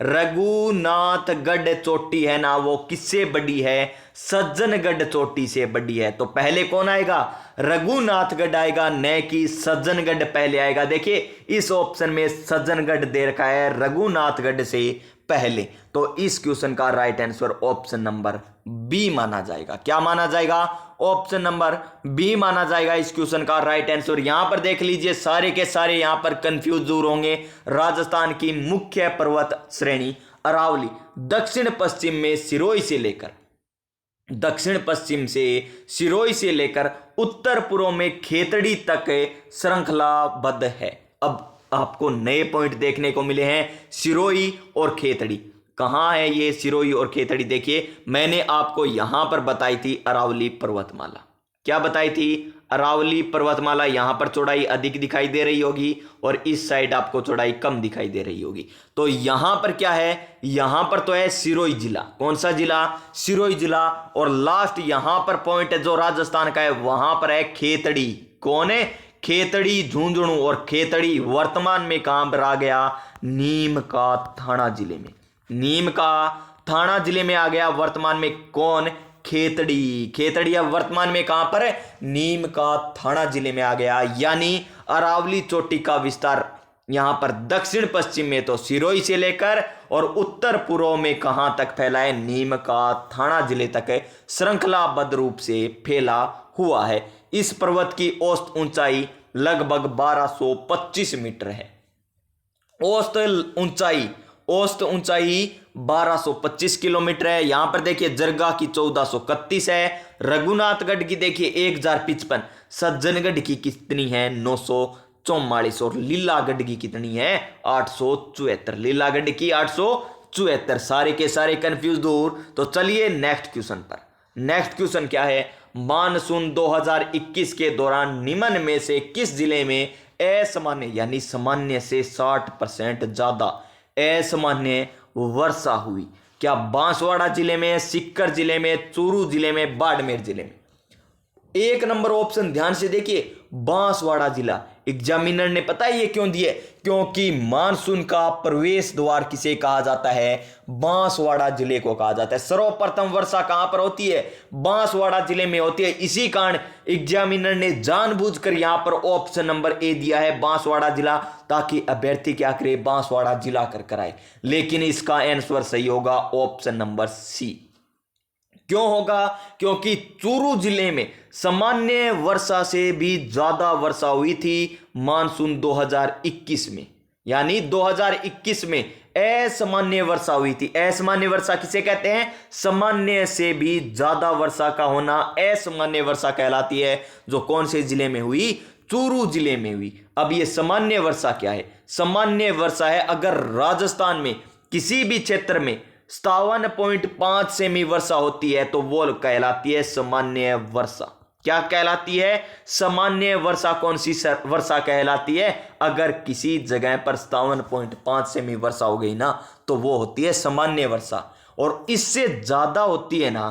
रघुनाथगढ़ चोटी है ना, वो किससे बड़ी है? सज्जनगढ़ चोटी से बड़ी है। तो पहले कौन आएगा? रघुनाथगढ़ आएगा, न कि सज्जनगढ़ पहले आएगा। देखिए इस ऑप्शन में सज्जनगढ़ दे रखा है रघुनाथगढ़ से पहले। तो इस क्वेश्चन का right answer option number B माना जाएगा। क्या माना जाएगा? ऑप्शन नंबर बी माना जाएगा इस क्वेश्चन का राइट आंसर। यहां पर देख लीजिए सारे के सारे यहां पर कंफ्यूज दूर होंगे। राजस्थान की मुख्य पर्वत श्रेणी अरावली, दक्षिण पश्चिम में सिरोही से लेकर उत्तर पूर्व में खेतड़ी तक श्रृंखलाबद्ध है। अब आपको नए पॉइंट देखने को मिले हैं, सिरोही और खेतड़ी। कहां है ये सिरोही और खेतड़ी? देखिए मैंने आपको यहां पर बताई थी अरावली पर्वतमाला। क्या बताई थी? अरावली पर्वतमाला। यहां पर चौड़ाई अधिक दिखाई दे रही होगी और इस साइड आपको चौड़ाई कम दिखाई दे रही होगी। तो यहां पर क्या है? यहां पर तो है सिरोही जिला। कौन सा जिला? सिरोही जिला। और लास्ट यहां पर पॉइंट है जो राजस्थान का है, वहां पर है खेतड़ी। कौन है? खेतड़ी, झुंझुनू। और खेतड़ी वर्तमान में कहां पर आ गया? नीम का थाना जिले में। नीम का थाना जिले में आ गया वर्तमान में। कौन? खेतड़ी। खेतड़ी अब वर्तमान में कहां पर है? नीम का थाना जिले में आ गया। यानी अरावली चोटी का विस्तार यहां पर दक्षिण पश्चिम में तो सिरोही से लेकर और उत्तर पूर्व में कहां तक फैला है? नीम का थाना जिले तक श्रृंखलाबद्ध रूप से फैला हुआ है। इस पर्वत की औसत ऊंचाई लगभग 1225 मीटर है। औसत ऊंचाई 1225 किलोमीटर है। यहां पर देखिए जरगा की 1431 है। रघुनाथगढ़ की देखिए 1055। सज्जनगढ़ की कितनी है? 900 844 और लीलागढ़ की कितनी है 874। लीलागढ़ की 874। सारे के सारे कंफ्यूज दूर। तो चलिए नेक्स्ट क्वेश्चन पर। नेक्स्ट क्वेश्चन क्या है, मानसून 2021 के दौरान निम्न में से किस जिले में असामान्य यानी सामान्य से 60% ज्यादा असामान्य वर्षा हुई? क्या बांसवाड़ा जिले में, सीकर जिले में, चूरू जिले में, बाड़मेर जिले में? एक नंबर ऑप्शन ध्यान से देखिए, बांसवाड़ा जिला। एग्जामिनर ने पता है ये क्यों दिए? क्योंकि मानसून का प्रवेश द्वार किसे कहा जाता है? बांसवाड़ा जिले को कहा जाता है। सर्वप्रथम वर्षा कहां पर होती है? बांसवाड़ा जिले में होती है। इसी कारण एग्जामिनर ने जानबूझकर यहां पर ऑप्शन नंबर ए दिया है बांसवाड़ा जिला, ताकि अभ्यर्थी क्या करे, बांसवाड़ा जिला कर कराए। लेकिन इसका आंसर सही होगा ऑप्शन नंबर सी। क्यों होगा? क्योंकि चूरू जिले में सामान्य वर्षा से भी ज्यादा वर्षा हुई थी मानसून 2021 में, यानी 2021 में असामान्य वर्षा हुई थी। असामान्य वर्षा किसे कहते हैं? सामान्य से भी ज्यादा वर्षा का होना असामान्य वर्षा कहलाती है, जो कौन से जिले में हुई? चूरू जिले में हुई। अब ये सामान्य वर्षा क्या है? सामान्य वर्षा है अगर राजस्थान में किसी भी क्षेत्र में 57.5 सेमी वर्षा होती है तो वो कहलाती है सामान्य वर्षा। क्या कहलाती है? सामान्य वर्षा। कौन सी वर्षा कहलाती है? अगर किसी जगह पर 57.5 सेमी वर्षा हो गई ना तो वो होती है सामान्य वर्षा। और इससे ज्यादा होती है ना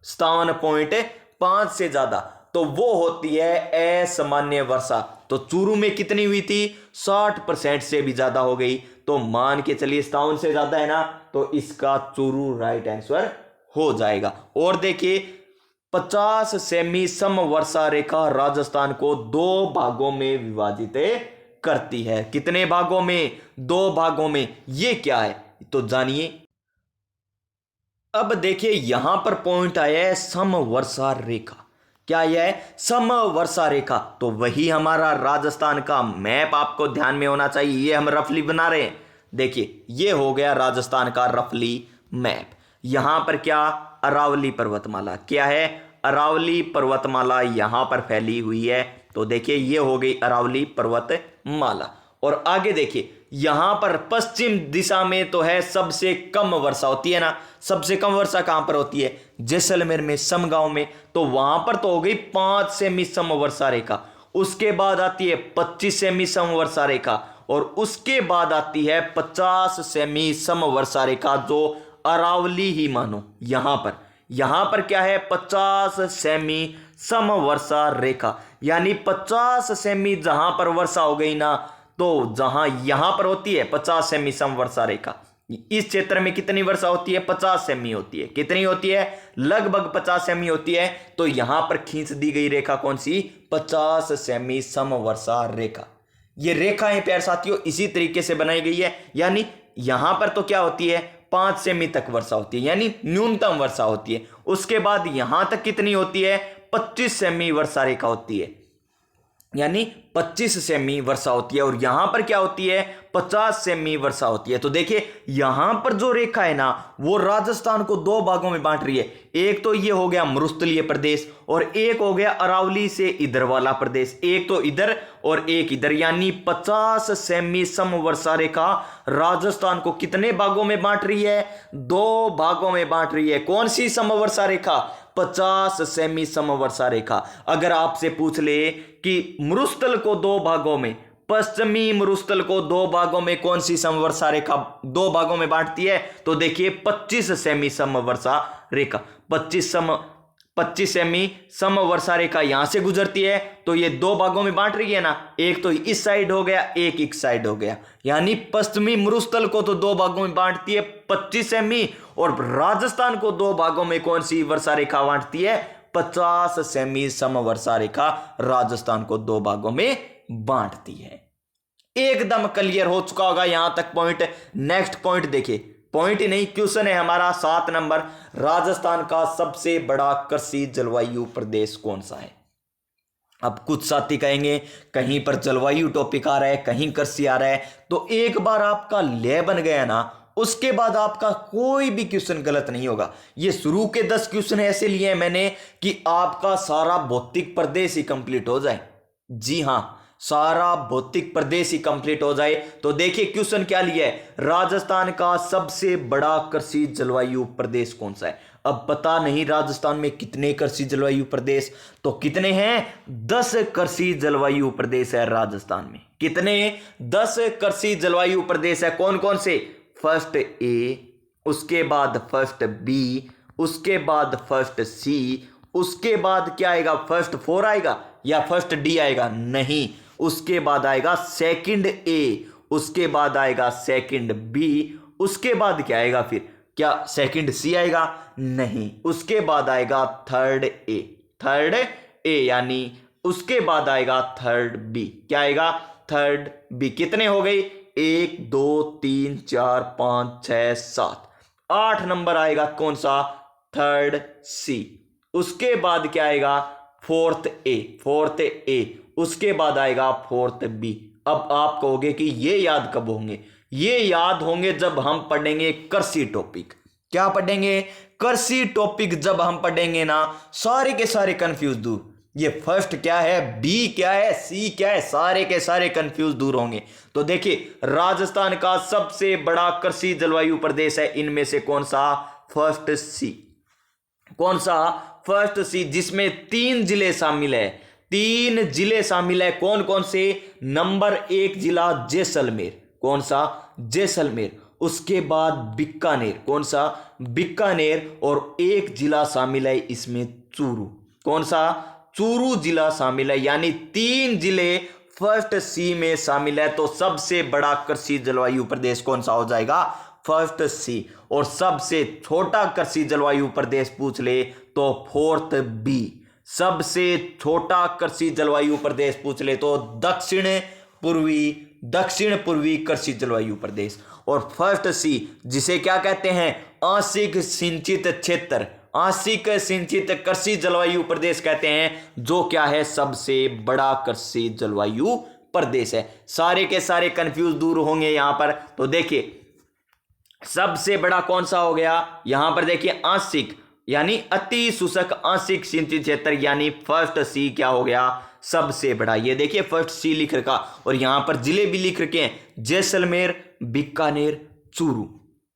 57.5 से ज्यादा, तो वो होती है असामान्य वर्षा। तो चूरू में कितनी हुई थी? 60% से भी ज्यादा हो गई। तो मान के चलिए 57 से ज्यादा है ना, तो इसका चूरू राइट आंसर हो जाएगा। और देखिए 50 सेमी समवर्षा रेखा राजस्थान को 2 भागों में विभाजित करती है। कितने भागों में? 2 भागों में। ये क्या है तो जानिए। अब देखिए यहां पर पॉइंट आया है समवर्षा रेखा। क्या यह है? समवर्षा रेखा। तो वही हमारा राजस्थान का मैप आपको ध्यान में होना चाहिए। ये हम रफली बना रहे हैं। देखिए ये हो गया राजस्थान का रफली मैप। यहां पर क्या? अरावली पर्वतमाला। क्या है? अरावली पर्वतमाला यहां पर फैली हुई है। तो देखिए ये हो गई अरावली पर्वतमाला। और आगे देखिए यहां पर पश्चिम दिशा में तो है सबसे कम वर्षा होती है ना। सबसे कम वर्षा कहां पर होती है? जैसलमेर में, समगांव में। तो वहां पर तो हो गई 5 सेमी समवर्षा रेखा। उसके बाद आती है 25 सेमी समवर्षा रेखा, और उसके बाद आती है 50 सेमी समवर्षा रेखा, जो अरावली ही मानो। यहां पर क्या है? 50 सेमी समवर्षा रेखा, यानी 50 सेमी जहां पर वर्षा हो गई ना, तो जहां यहां पर होती है 50 सेमी समवर्षा रेखा, इस क्षेत्र में कितनी वर्षा होती है? 50 सेमी होती है। कितनी होती है? लगभग 50 सेमी होती है। तो यहां पर खींच दी गई रेखा कौन सी? 50 सेमी समवर्षा रेखा। ये रेखाएं प्यारे साथियों इसी तरीके से बनाई गई है। यानी यहां पर तो क्या होती है? 5 सेमी तक वर्षा होती है, यानी न्यूनतम वर्षा होती है। उसके बाद यहां तक कितनी होती है? 25 सेमी वर्षा रेखा होती है, यानी 25 सेमी वर्षा होती है। और यहां पर क्या होती है? 50 सेमी वर्षा होती है। तो देखिए यहां पर जो रेखा है ना, वो राजस्थान को 2 भागों में बांट रही है। एक तो ये हो गया मरुस्थलीय प्रदेश, और एक हो गया अरावली से इधर वाला प्रदेश। एक तो इधर और एक इधर, यानी 50 सेमी समवर्षा रेखा राजस्थान को कितने भागों में बांट रही है? 2 भागों में बांट रही है। कौन सी समवर्षा रेखा? 50 सेमी समवर्षा रेखा। अगर आपसे पूछ ले कि मरुस्थल को 2 भागों में, पश्चिमी मरुस्थल को 2 भागों में कौन सी समवर्षा रेखा 2 भागों में बांटती है? तो देखिए 25 सेमी समवर्षा रेखा। 25 सेमी समवर्षा रेखा यहां से गुजरती है, तो ये 2 भागों में बांट रही है ना। एक तो इस साइड हो गया, एक इस साइड हो गया, यानी पश्चिमी मरुस्थल को तो 2 भागों में बांटती है 25 सेमी, और राजस्थान को 2 भागों में कौन सी वर्षा रेखा बांटती है? 50 सेमी समवर्षा रेखा राजस्थान को 2 भागों में बांटती है। एकदम क्लियर हो चुका होगा यहां तक पॉइंट। नेक्स्ट पॉइंट देखिए, पॉइंट ही नहीं क्वेश्चन है हमारा 7 नंबर। राजस्थान का सबसे बड़ा कृषि जलवायु प्रदेश कौन सा है? अब कुछ साथी कहेंगे कहीं पर जलवायु टॉपिक आ रहा है, कहीं कृषि आ रहा है, तो एक बार आपका ले बन गया ना, उसके बाद आपका कोई भी क्वेश्चन गलत नहीं होगा। ये शुरू के 10 क्वेश्चन ऐसे लिए हैं मैंने कि आपका सारा भौतिक प्रदेश ही कंप्लीट हो जाए। जी हां, सारा भौतिक प्रदेश ही कंप्लीट हो जाए। तो देखिए क्वेश्चन क्या लिया है, राजस्थान का सबसे बड़ा कृषि जलवायु प्रदेश कौन सा है। अब पता नहीं राजस्थान में कितने कृषि जलवायु प्रदेश, तो कितने हैं, 10 कृषि जलवायु प्रदेश है राजस्थान में। कितने, 10 कृषि जलवायु प्रदेश है। कौन कौन से, फर्स्ट ए, उसके बाद फर्स्ट बी, उसके बाद फर्स्ट सी, उसके बाद क्या आएगा, फर्स्ट 4 आएगा या फर्स्ट डी आएगा, नहीं, उसके बाद आएगा सेकंड ए, उसके बाद आएगा सेकंड बी, उसके बाद क्या आएगा, फिर क्या सेकंड सी आएगा, नहीं, उसके बाद आएगा थर्ड ए, थर्ड ए, यानी उसके बाद आएगा थर्ड बी, क्या आएगा, थर्ड बी। कितने हो गए, 1 2 3 4 5 6 7, 8 नंबर आएगा कौन सा, थर्ड सी। उसके बाद क्या आएगा, फोर्थ ए, फोर्थ ए, उसके बाद आएगा फोर्थ बी। अब आप कहोगे कि ये याद कब होंगे, ये याद होंगे जब हम पढ़ेंगे कृषि टॉपिक। क्या पढ़ेंगे, कृषि टॉपिक जब हम पढ़ेंगे ना, सारे के सारे कंफ्यूज दूर, ये फर्स्ट क्या है, बी क्या है, सी क्या है, सारे के सारे कंफ्यूज दूर होंगे। तो देखिए राजस्थान का सबसे बड़ा कृषि जलवायु प्रदेश है इनमें से कौन सा, फर्स्ट सी। कौन सा, फर्स्ट सी, जिसमें 3 जिले शामिल है, 3 जिले शामिल है। कौन कौन से, नंबर 1 जिला जैसलमेर, कौन सा, जैसलमेर। उसके बाद बीकानेर, कौन सा, बीकानेर, और एक जिला शामिल है इसमें चूरू, कौन सा, चूरू जिला शामिल है। यानी 3 जिले फर्स्ट सी में शामिल है। तो सबसे बड़ा कृषि जलवायु प्रदेश कौन सा हो जाएगा, फर्स्ट सी। और सबसे छोटा कृषि जलवायु प्रदेश पूछ ले तो फोर्थ बी। सबसे छोटा कृषि जलवायु प्रदेश पूछ ले तो दक्षिण पूर्वी कृषि जलवायु प्रदेश। और फर्स्ट सी जिसे क्या कहते हैं, आंशिक सिंचित क्षेत्र, आंशिक सिंचित कृषि जलवायु प्रदेश कहते हैं, जो क्या है, सबसे बड़ा कृषि जलवायु प्रदेश है। सारे के सारे कंफ्यूज दूर होंगे यहां पर। तो देखिए सबसे बड़ा कौन सा हो गया, यहां पर देखिए आंशिक यानी अति शुष्क आंशिक सिंचित क्षेत्र, यानी फर्स्ट सी क्या हो गया, सबसे बड़ा। ये देखिए फर्स्ट सी लिख रखा, और यहां पर जिले भी लिख रखे हैं, जैसलमेर, बीकानेर, चूरू।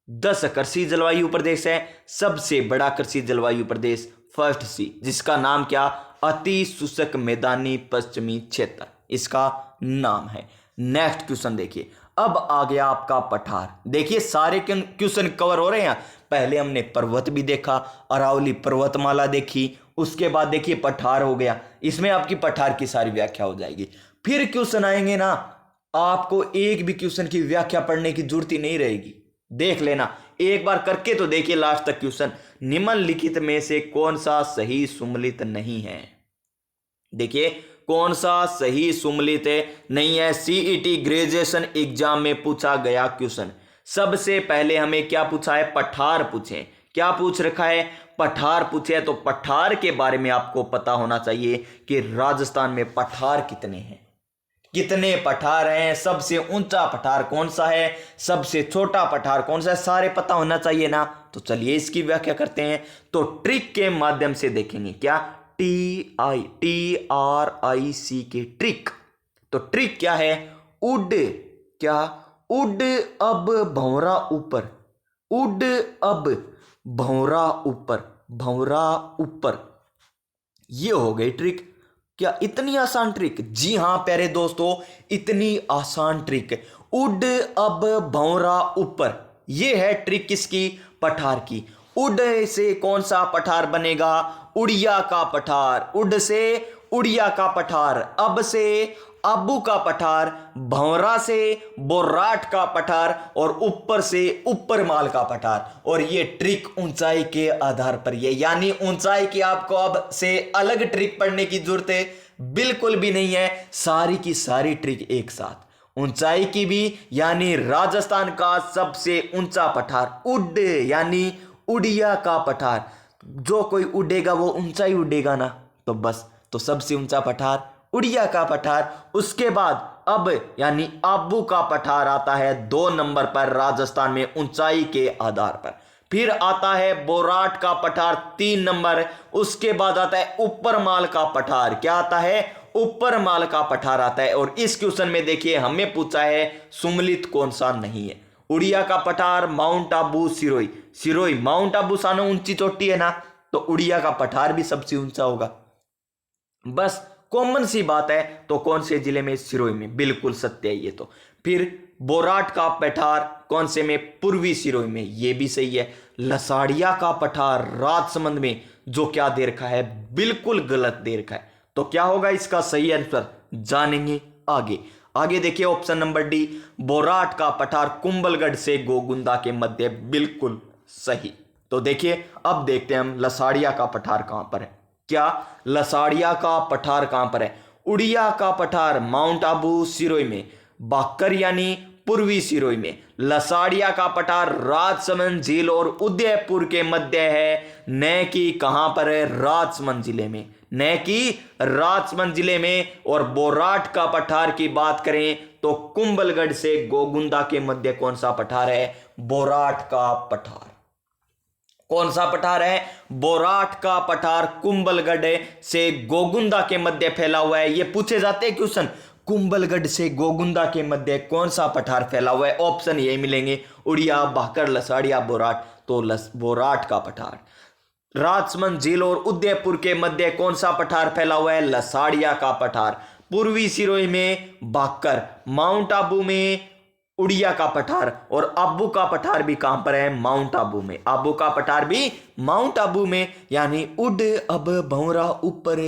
10 कृषि जलवायु प्रदेश है, सबसे बड़ा कृषि जलवायु प्रदेश फर्स्ट सी, जिसका नाम क्या, अति शुष्क मैदानी पश्चिमी क्षेत्र इसका नाम है। नेक्स्ट क्वेश्चन देखिए, अब आ गया आपका पठार। देखिए सारे क्वेश्चन कवर हो रहे हैं। पहले हमने पर्वत भी देखा, अरावली पर्वतमाला देखी, उसके बाद देखिए पठार हो गया, इसमें आपकी पठार की सारी व्याख्या हो जाएगी। फिर क्वेश्चन आएंगे ना, आपको एक भी क्वेश्चन की व्याख्या पढ़ने की जरूरत ही नहीं रहेगी। देख लेना एक बार करके, तो देखिए लास्ट तक क्वेश्चन, निम्नलिखित में से कौन सा सही सुमेलित नहीं है। देखिए कौन सा सही सुमेलित नहीं है, सीईटी ग्रेजुएशन एग्जाम में पूछा गया क्वेश्चन। सबसे पहले हमें क्या पूछा है, पठार पूछे। क्या पूछ रखा है, पठार पूछे। तो पठार के बारे में आपको पता होना चाहिए कि राजस्थान में पठार कितने हैं, कितने पठार हैं, सबसे ऊंचा पठार कौन सा है, सबसे छोटा पठार कौन सा है, सारे पता होना चाहिए ना। तो चलिए इसकी व्याख्या करते हैं। तो ट्रिक के माध्यम से देखेंगे, क्या, TRIC के ट्रिक। तो ट्रिक क्या है, उड, क्या, उड अब भंवरा ऊपर, उड अब भंवरा ऊपर, भंवरा ऊपर, ये हो गई ट्रिक। क्या इतनी आसान ट्रिक, जी हां प्यारे दोस्तों, इतनी आसान ट्रिक, उड अब भंवरा ऊपर, ये है ट्रिक किसकी, पठार की। उड से कौन सा पठार बनेगा, उड़िया का पठार, उड से उड़िया का पठार, अब से अबू का पठार, भंवरा से बोराट का पठार, और ऊपर से ऊपर माल का पठार। और ये ट्रिक ऊंचाई के आधार पर, ये यानी ऊंचाई की आपको अब से अलग ट्रिक पढ़ने की जरूरत बिल्कुल भी नहीं है, सारी की सारी ट्रिक एक साथ। ऊंचाई की भी, यानी राजस्थान का सबसे ऊंचा पठार उड, यानी उड़िया का पठार, जो कोई उड़ेगा वो ऊंचाई उड़ेगा ना, तो बस, तो सबसे ऊंचा पठार उड़िया का पठार। उसके बाद अब यानी आबू का पठार आता है 2 नंबर पर राजस्थान में ऊंचाई के आधार पर। फिर आता है बोराट का पठार 3 नंबर। उसके बाद आता है ऊपर माल का पठार, क्या आता है, ऊपर माल का पठार आता है। और इस क्वेश्चन में देखिए हमें पूछा है सुमलित कौन सा नहीं है। उड़िया का पठार माउंट आबू सिरोही, सिरोही माउंट आबू सानो ऊंची चोटी है ना, तो उड़िया का पठार भी सबसे ऊंचा होगा। बस कॉमन सी बात है। तो कौन से जिले में? सिरोही में, बिल्कुल सत्य है ये तो। फिर बोराट का पठार कौन से में? पूर्वी सिरोही में, ये भी सही है। लसाड़िया का पठार राजसमंद में, जो क्या दे रखा है? बिल्कुल गलत दे रखा है। तो क्या होगा इसका सही आंसर? जानेंगे आगे। आगे देखिए ऑप्शन नंबर डी, बोराट का पठार कुंभलगढ़ से गोगुंदा के मध्य, बिल्कुल सही। तो देखिए अब देखते हैं हम लसाड़िया का पठार कहां पर है। क्या लसाड़िया का पठार कहां पर है? उड़िया का पठार माउंट आबू सिरोही में, बाकर यानी पूर्वी सिरोही में। लसाड़िया का पठार राजसमंद झील और उदयपुर के मध्य है, न कि कहां पर है? राजसमंद जिले में, न कि राजसमंद जिले में। और बोराट का पठार की बात करें तो कुंभलगढ़ से गोगुंदा के मध्य कौन सा पठार है? बोराट का पठार। कौन सा पठार है? बोराट का पठार कुंभलगढ़ से गोगुंदा के मध्य फैला हुआ है। ये पूछे जाते हैं क्वेश्चन, कुंभलगढ़ से गोगुंदा के मध्य कौन सा पठार फैला हुआ है? ऑप्शन यही मिलेंगे, उड़िया, बाकर, लसाड़िया, बोराट। तो बोराट का पठार। राजसमंद झील और उदयपुर के मध्य कौन सा पठार फैला हुआ है? लसाड़िया का पठार। पूर्वी सिरोही में बाकर, माउंट आबू में उड़िया का पठार, और आबू का पठार भी कहां पर है? माउंट आबू में। आबू का पठार भी माउंट आबू में, यानी उड अब भौरा ऊपर,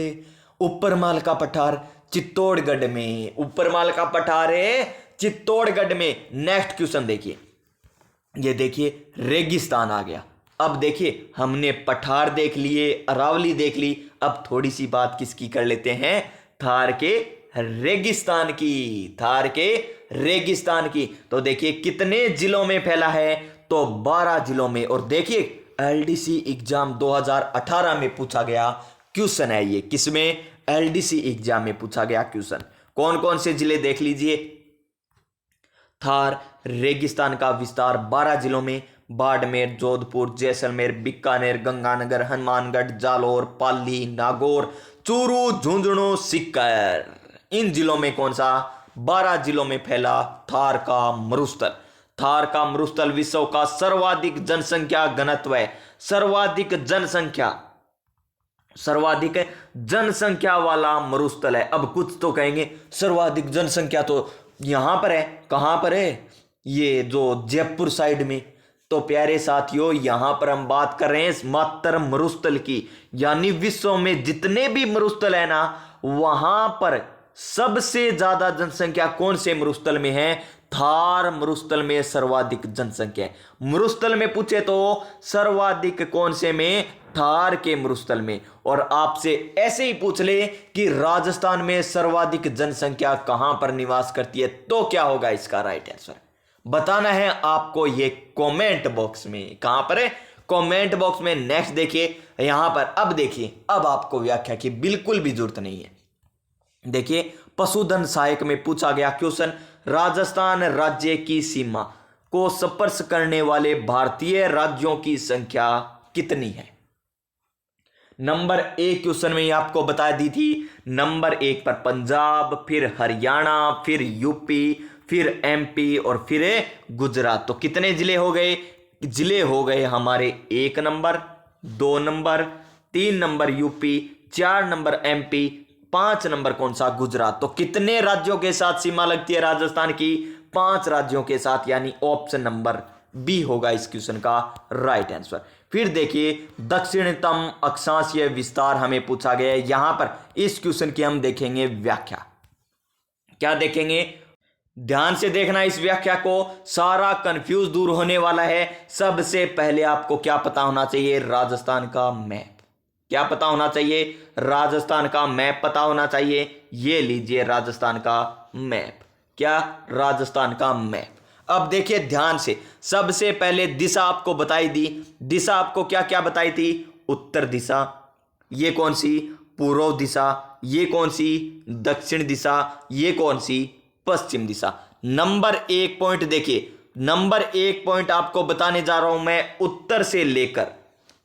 ऊपरमाल का पठार चित्तौड़गढ़ में। ऊपरमाल का पठार है चित्तौड़गढ़ में। नेक्स्ट क्वेश्चन देखिए, ये देखिए रेगिस्तान आ गया। अब देखिए हमने पठार देख लिए, अरावली देख ली, अब थोड़ी सी बात किसकी कर लेते हैं? थार के रेगिस्तान की, थार के रेगिस्तान की। तो देखिए कितने जिलों में फैला है? तो 12 जिलों में। और देखिए एलडीसी एग्जाम 2018 में पूछा गया क्वेश्चन है ये। किसमें? एलडीसी एग्जाम में पूछा गया क्वेश्चन। कौन कौन से जिले देख लीजिए। थार रेगिस्तान का विस्तार 12 जिलों में, बाड़मेर, जोधपुर, जैसलमेर, बीकानेर, गंगानगर, हनुमानगढ़, जालौर, पाली, नागौर, चूरू, झुंझुनू, सीकर। इन जिलों में कौन सा? 12 जिलों में फैला थार का मरुस्थल। थार का मरुस्थल विश्व का सर्वाधिक जनसंख्या घनत्व है। सर्वाधिक जनसंख्या वाला मरुस्थल है। अब कुछ तो कहेंगे सर्वाधिक जनसंख्या तो यहां पर है। कहां पर है? ये जो जयपुर साइड में। तो प्यारे साथियों यहां पर हम बात कर रहे हैं मात्र मरुस्थल की, यानी विश्व में जितने भी मरुस्थल है ना, वहां पर सबसे ज्यादा जनसंख्या कौन से मरुस्थल में है? थार मरुस्थल में सर्वाधिक जनसंख्या है। मरुस्थल में पूछे तो सर्वाधिक कौन से में? थार के मरुस्थल में। और आपसे ऐसे ही पूछ ले कि राजस्थान में सर्वाधिक जनसंख्या कहां पर निवास करती है, तो क्या होगा इसका राइट आंसर? बताना है आपको ये कमेंट बॉक्स में। कहां पर है? कमेंट बॉक्स में। नेक्स्ट देखिए यहां पर, अब देखिए, अब आपको व्याख्या की बिल्कुल भी जरूरत नहीं है। देखिए पशुधन सहायक में पूछा गया क्वेश्चन, राजस्थान राज्य की सीमा को स्पर्श करने वाले भारतीय राज्यों की संख्या कितनी है? नंबर 1 क्वेश्चन में आपको बता दी थी। नंबर 1 पर पंजाब, फिर हरियाणा, फिर यूपी, फिर एमपी और फिर गुजरात। तो कितने जिले हो गए? जिले हो गए हमारे 1 number, 2 number, 3 number UP, 4 number MP, 5 number कौन सा? गुजरात। तो कितने राज्यों के साथ सीमा लगती है राजस्थान की? 5 राज्यों के साथ, यानी ऑप्शन नंबर बी होगा इस क्वेश्चन का राइट आंसर। फिर देखिए दक्षिणतम अक्षांशीय विस्तार हमें पूछा गया है। यहां पर इस क्वेश्चन की हम देखेंगे व्याख्या। क्या देखेंगे? ध्यान से देखना इस व्याख्या को, सारा कंफ्यूज दूर होने वाला है। सबसे पहले आपको क्या पता होना चाहिए? राजस्थान का मैप। क्या पता होना चाहिए? राजस्थान का मैप पता होना चाहिए। ये लीजिए राजस्थान का मैप। क्या? राजस्थान का मैप। अब देखिए ध्यान से, सबसे पहले दिशा आपको बताई दी। दिशा आपको क्या क्या बताई थी? उत्तर दिशा। ये कौन सी? पूर्व दिशा। ये कौन सी? दक्षिण दिशा। ये कौन सी? पश्चिम दिशा। नंबर 1 पॉइंट देखिए, नंबर 1 पॉइंट आपको बताने जा रहा हूं मैं, उत्तर से लेकर,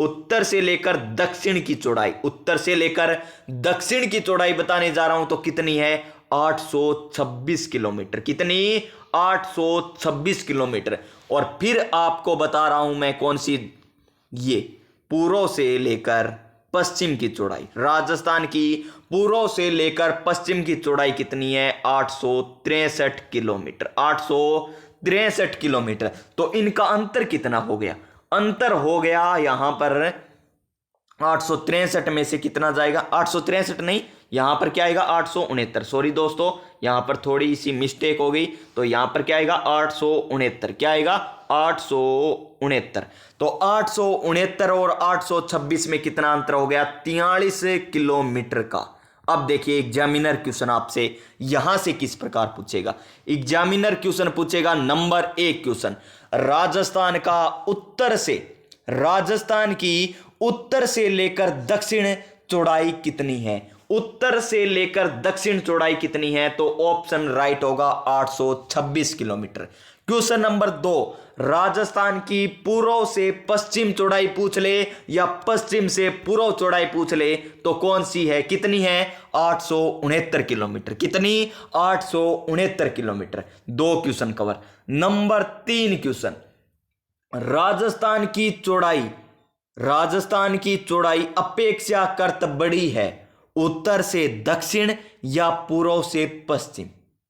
उत्तर से लेकर दक्षिण की चौड़ाई, उत्तर से लेकर दक्षिण की चौड़ाई बताने जा रहा हूं तो कितनी है? 826 किलोमीटर। कितनी? 826 किलोमीटर। और फिर आपको बता रहा हूं मैं कौन सी, ये पूर्व से लेकर पश्चिम की चौड़ाई, राजस्थान की पूर्व से लेकर पश्चिम की चौड़ाई कितनी है? 863 किलोमीटर। 863 किलोमीटर। तो इनका अंतर कितना हो गया? अंतर हो गया यहां पर 863 में से कितना जाएगा? 863 नहीं, यहां पर क्या आएगा? 869। सॉरी दोस्तों, यहां पर थोड़ी सी मिस्टेक हो गई। तो यहां पर क्या आएगा? 869। क्या आएगा? 869। तो 869 और 826 में कितना अंतर हो गया? 43 किलोमीटर का। अब देखिए एग्जामिनर क्वेश्चन आपसे यहां से किस प्रकार पूछेगा। एग्जामिनर क्वेश्चन पूछेगा नंबर 1 क्वेश्चन, राजस्थान का उत्तर से, राजस्थान की उत्तर से लेकर दक्षिण चौड़ाई कितनी है? उत्तर से लेकर दक्षिण चौड़ाई कितनी है? तो ऑप्शन राइट होगा 826 किलोमीटर। क्वेश्चन नंबर 2, राजस्थान की पूर्व से पश्चिम चौड़ाई पूछ ले या पश्चिम से पूर्व चौड़ाई पूछ ले तो कौन सी है? कितनी है? 869 किलोमीटर। कितनी? 869 kilometre. 2 question cover. Number 3 question, Rajasthan की चौड़ाई, राजस्थान की चौड़ाई अपेक्षाकृत बड़ी है उत्तर से दक्षिण या पूर्व से पश्चिम?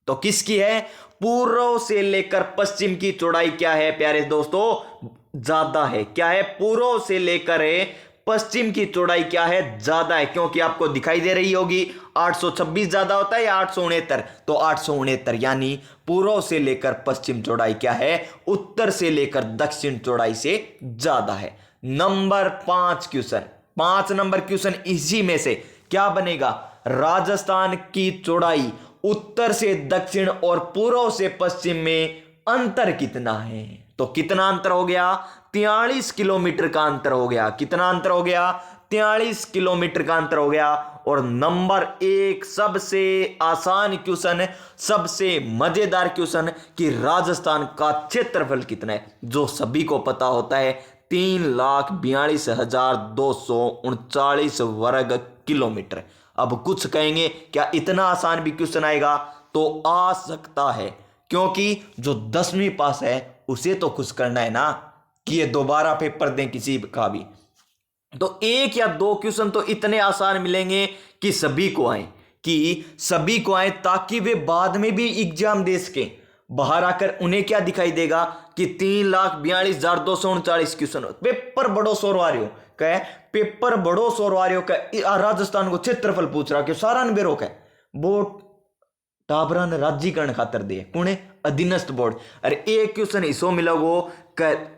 तो किसकी है? पूर्व से लेकर पश्चिम की चौड़ाई क्या है प्यारे दोस्तों? ज्यादा है। क्या है? पूर्व से लेकर पश्चिम की चौड़ाई क्या है? ज्यादा है। क्योंकि आपको दिखाई दे रही होगी 826 ज्यादा होता है या 869? तो 869, यानी पूर्व से लेकर पश्चिम चौड़ाई क्या है? उत्तर से लेकर दक्षिण चौड़ाई से ज्यादा है। नंबर 5 क्वेश्चन, 5 नंबर क्वेश्चन इसी में से क्या बनेगा? राजस्थान की चौड़ाई उत्तर से दक्षिण और पूर्व से पश्चिम में अंतर कितना है? तो कितना अंतर हो गया? 43 किलोमीटर का अंतर हो गया। कितना अंतर हो गया? 43 किलोमीटर का अंतर हो गया। और नंबर 1 सबसे आसान क्वेश्चन, सबसे मजेदार क्वेश्चन कि राजस्थान का क्षेत्रफल कितना है, जो सभी को पता होता है 3,42,239 वर्ग किलोमीटर। अब कुछ कहेंगे क्या इतना आसान भी क्वेश्चन आएगा? तो आ सकता है, क्योंकि जो 10वीं पास है उसे तो कुछ करना है ना कि ये दोबारा पेपर दें किसी का भी। तो 1 या 2 क्वेश्चन तो इतने आसान मिलेंगे कि सभी को आए, ताकि वे बाद में भी एग्जाम दे सकें। बाहर आकर उन्हें क्या दिखाई देगा कि 3,42,239 क्वेश्चन। पेपर बड़ो सोरवारियो कहे, पेपर बड़ो सोरवारियो कहे, राजस्थान को क्षेत्रफल पूछ रहा, क्यों सारा ने बेरो कहे वो टाबरा ने राज्यकरण खातर दिए कुणे अधीनस्थ बोर्ड। अरे एक क्वेश्चन इसो मिलोगो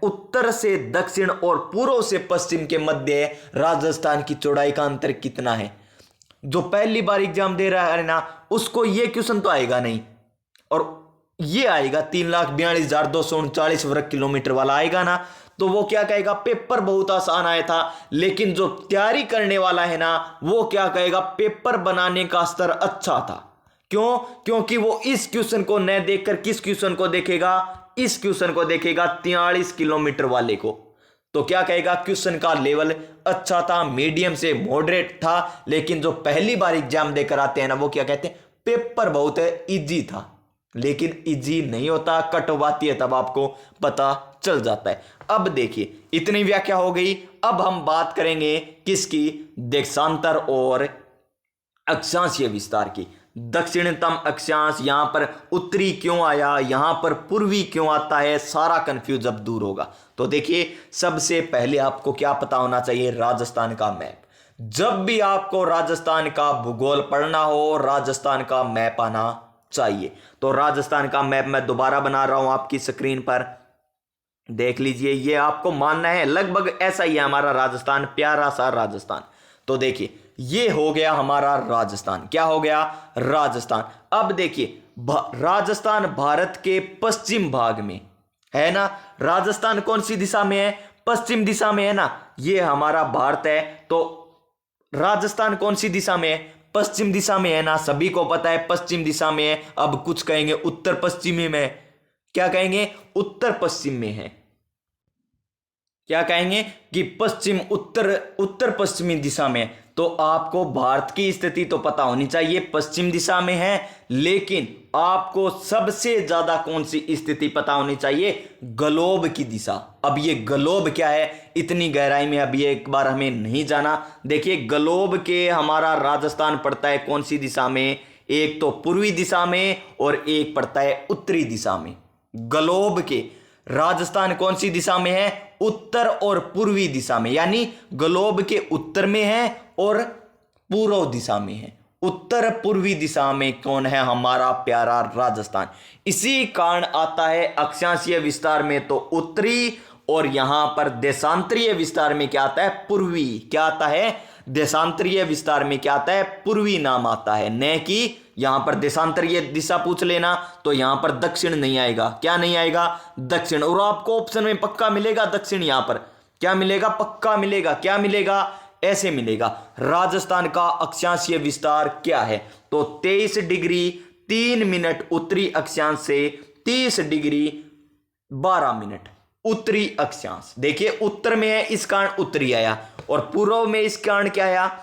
उत्तर से दक्षिण और पूर्व से पश्चिम के मध्य राजस्थान की चौड़ाई का अंतर कितना है? जो पहली बार एग्जाम दे रहा है ना उसको ये क्वेश्चन तो आएगा नहीं, और ये आएगा 3,42,239 वर्ग किलोमीटर वाला आएगा ना, तो वो क्या कहेगा पेपर बहुत आसान आया था। लेकिन जो तैयारी करने वाला है ना वो क्या कहेगा पेपर बनाने का स्तर अच्छा था। क्यों? क्योंकि वो इस क्वेश्चन को न देखकर किस क्वेश्चन को देखेगा? इस क्वेश्चन को देखेगा 43 किलोमीटर वाले को। तो क्या कहेगा क्वेश्चन का लेवल अच्छा था, मीडियम से मॉडरेट था। लेकिन जो पहली बार एग्जाम देकर आते हैं ना वो क्या कहते हैं पेपर बहुत इजी था। लेकिन इजी नहीं होता, कटवाती है, तब आपको पता चल जाता है। अब देखिए इतनी व्याख्या हो गई। अब हम बात करेंगे किसकी? देशांतर और अक्षांशीय विस्तार की। दक्षिणतम अक्षांश, यहां पर उत्तरी क्यों आया, यहां पर पूर्वी क्यों आता है, सारा कंफ्यूज अब दूर होगा। तो देखिए सबसे पहले आपको क्या पता होना चाहिए? राजस्थान का मैप। जब भी आपको राजस्थान का भूगोल पढ़ना हो, राजस्थान का मैप आना चाहिए। तो राजस्थान का मैप मैं दोबारा बना रहा हूं आपकी स्क्रीन पर, देख लीजिए। ये आपको मानना है लगभग ऐसा ही है हमारा राजस्थान, प्यारा सा राजस्थान। तो देखिए ये हो गया हमारा राजस्थान। क्या हो गया? राजस्थान। अब देखिए राजस्थान भारत के पश्चिम भाग में है ना। राजस्थान कौन सी दिशा में है? पश्चिम दिशा में है ना। ये हमारा भारत है, तो राजस्थान कौन सी दिशा में है? पश्चिम दिशा में है ना। सभी को पता है पश्चिम दिशा में है। अब कुछ कहेंगे उत्तर पश्चिमी में। क्या कहेंगे? उत्तर पश्चिम में है। क्या कहेंगे कि पश्चिम उत्तर उत्तर पश्चिमी दिशा में। तो आपको भारत की स्थिति तो पता होनी चाहिए, पश्चिम दिशा में है, लेकिन आपको सबसे ज्यादा कौन सी स्थिति पता होनी चाहिए, ग्लोब की दिशा। अब ये ग्लोब क्या है, इतनी गहराई में अभी एक बार हमें नहीं जाना। देखिए ग्लोब के हमारा राजस्थान पड़ता है कौन सी दिशा में, एक तो पूर्वी दिशा में और एक पड़ता है उत्तरी दिशा में। ग्लोब के राजस्थान कौन सी दिशा में है, उत्तर और पूर्वी दिशा में, यानी ग्लोब के उत्तर में है और पूर्व दिशा में है। उत्तर पूर्वी दिशा में कौन है, हमारा प्यारा राजस्थान। इसी कारण आता है अक्षांशीय विस्तार में तो उत्तरी, और यहां पर देशांतरीय विस्तार में क्या आता है, पूर्वी। क्या आता है, देशांतरीय विस्तार में क्या आता है, पूर्वी नाम आता है, न कि यहां पर देशांतरीय दिशा पूछ लेना तो यहां पर दक्षिण नहीं आएगा। क्या नहीं आएगा, दक्षिण। और आपको ऑप्शन में पक्का मिलेगा दक्षिण, यहां पर क्या मिलेगा, पक्का मिलेगा। क्या मिलेगा, ऐसे मिलेगा। राजस्थान का अक्षांशीय विस्तार क्या है, तो 23 डिग्री 3 मिनट उत्तरी अक्षांश से 30 डिग्री 12 मिनट उत्तरी अक्षांश। देखिए उत्तर में है इस कारण उत्तरी आया, और पूर्व में इस कारण क्या आया,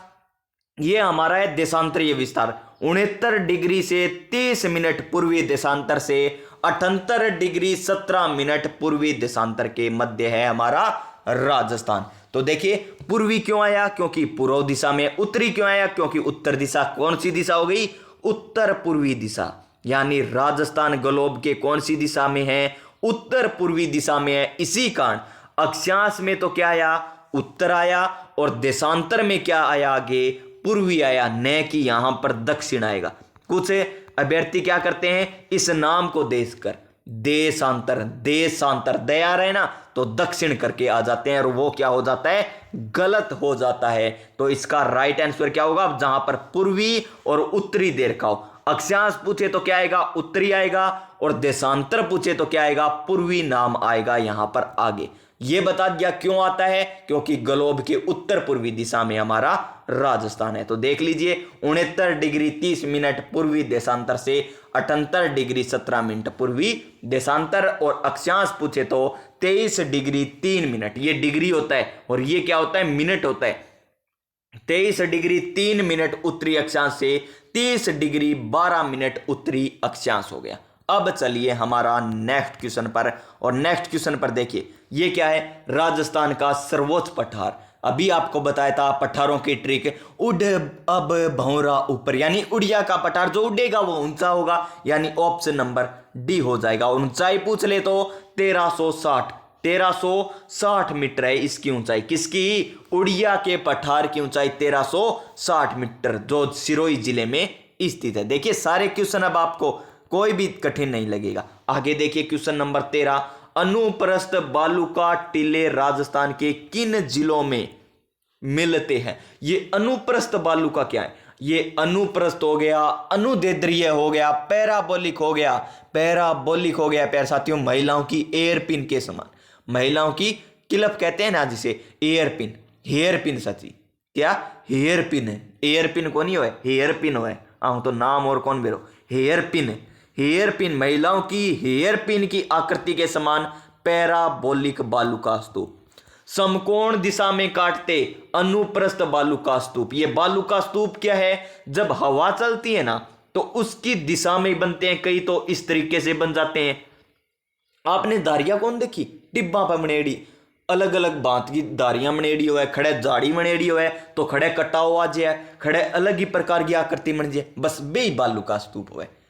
ये हमारा है देशांतरीय विस्तार। 69 डिग्री से 30 मिनट पूर्वी देशांतर से 78 डिग्री 17 मिनट पूर्वी देशांतर के मध्य है हमारा राजस्थान। तो देखिए पूर्वी क्यों आया, क्योंकि पूर्व दिशा में। उत्तरी क्यों आया, क्योंकि उत्तर दिशा कौन सी दिशा हो गई, उत्तर पूर्वी दिशा। यानी राजस्थान ग्लोब के कौन सी दिशा में है, उत्तर पूर्वी दिशा में है। इसी कारण अक्षांश में तो क्या आया, उत्तर आया, और देशांतर में क्या आया, आगे पूर्वी आया, न कि यहां पर दक्षिण आएगा। कुछ अभ्यर्थी क्या करते हैं, इस नाम को देखकर देशांतर देशांतर दया रहे ना तो दक्षिण करके आ जाते हैं, और वो क्या हो जाता है, गलत हो जाता है। तो इसका राइट आंसर क्या होगा, जहां पर पूर्वी और उत्तरी दे रखा हो। अक्षांश पूछे तो क्या आएगा, उत्तरी आएगा, और देशांतर पूछे तो क्या आएगा, पूर्वी नाम आएगा यहां पर आगे। ये बता दिया क्यों आता है, क्योंकि ग्लोब के उत्तर पूर्वी दिशा में हमारा राजस्थान है। तो देख लीजिए 69 डिग्री 30 मिनट पूर्वी देशांतर से 78 डिग्री 17 मिनट पूर्वी देशांतर, और अक्षांश पूछे तो 23 डिग्री 3 मिनट, ये डिग्री होता है और ये क्या होता है, मिनट होता है। 23 डिग्री 3 मिनट उत्तरी अक्षांश से 30 डिग्री 12 मिनट उत्तरी अक्षांश हो गया। अब चलिए हमारा नेक्स्ट क्वेश्चन पर, और नेक्स्ट क्वेश्चन पर देखिए ये क्या है, राजस्थान का सर्वोच्च पठार। अभी आपको बताया था पठारों की ट्रिक, उड़ अब भौरा ऊपर, यानी उड़िया का पठार जो उड़ेगा वो ऊंचा होगा, यानी ऑप्शन नंबर डी हो जाएगा। और ऊंचाई पूछ ले तो 1360 मीटर है इसकी ऊंचाई। किसकी, उड़िया के पठार की ऊंचाई 1360 मीटर, जो सिरोही जिले में स्थित है। देखिए सारे क्वेश्चन अब आपको कोई भी कठिन नहीं लगेगा। आगे देखिए क्वेश्चन नंबर 13, अनुप्रस्थ बालूका टीले राजस्थान के किन जिलों में मिलते हैं। ये अनुप्रस्थ बालूका क्या है, ये अनुप्रस्थ हो गया, अनुदैर्ध्य हो गया, पैराबोलिक हो गया। पैराबोलिक हो गया प्यारे साथियों, महिलाओं की एयर पिन के समान, महिलाओं की क्लिप कहते हैं ना जिसे, एयर पिन, हेयर पिन सची, क्या हेयर पिन है, एयर पिन को नहीं हो, हेयर पिन हो, तो नाम और कौन बेरो, हेयर पिन है। हेयर पिन, महिलाओं की हेयर पिन की आकृति के समान पैराबोलिक बालूका स्तूप। समकोण दिशा में काटते अनुप्रस्थ बालूका स्तूप। ये बालूका स्तूप क्या है, जब हवा चलती है ना तो उसकी दिशा में बनते हैं, कई तो इस तरीके से बन जाते हैं। आपने धारियां कौन देखी, टिब्बा पर बनेड़ी, अलग अलग बात की धारियां बनेड़ी हो है, खड़े झाड़ी बनेड़ी हो है, तो खड़े कटाओ आज है, खड़े अलग ही प्रकार की आकृति बन जाए, बस बे बालूका स्तूप हो है।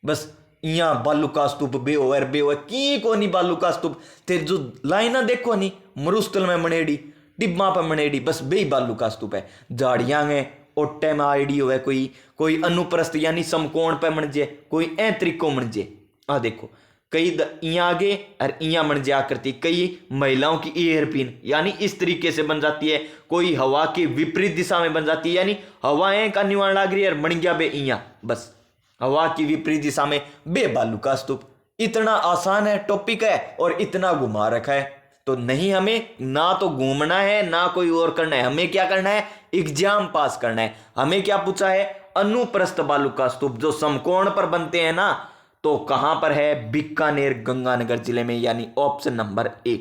बस यहाँ बालूका स्तूप बे हो की को नहीं बालूका स्तूप ते जो लाइना देखो नहीं, मरुस्थल में बनेड़ी, डिब्बा पर बनेड़ी, बस बे बालूका स्तूप है। झाड़ियां हैं ओटे में आईडी हो है, कोई अनुप्रस्थ यानी समकोण पे बन जाए, कोई ए तरीको बन जाए। आ देखो कई इया आगे और इया बन जाए आकृति। कई महिलाओं की एयर पिन यानी इस तरीके से बन जाती है, कोई हवा की विपरीत दिशा में बन जाती है, यानी हवाएं का निवारण लाग रही है बन गया बे इया, बस हवा की विपरीत दिशा में बे बालूका स्तूप। इतना आसान है टॉपिक है और इतना घुमा रखा है, तो नहीं हमें ना तो घूमना है ना कोई और करना है, हमें क्या करना है, एग्जाम पास करना है। हमें क्या पूछा है, अनुप्रस्थ बालूका स्तूप जो समकोण पर बनते हैं ना, तो कहां पर है, बीकानेर गंगानगर जिले में, यानी ऑप्शन नंबर 1।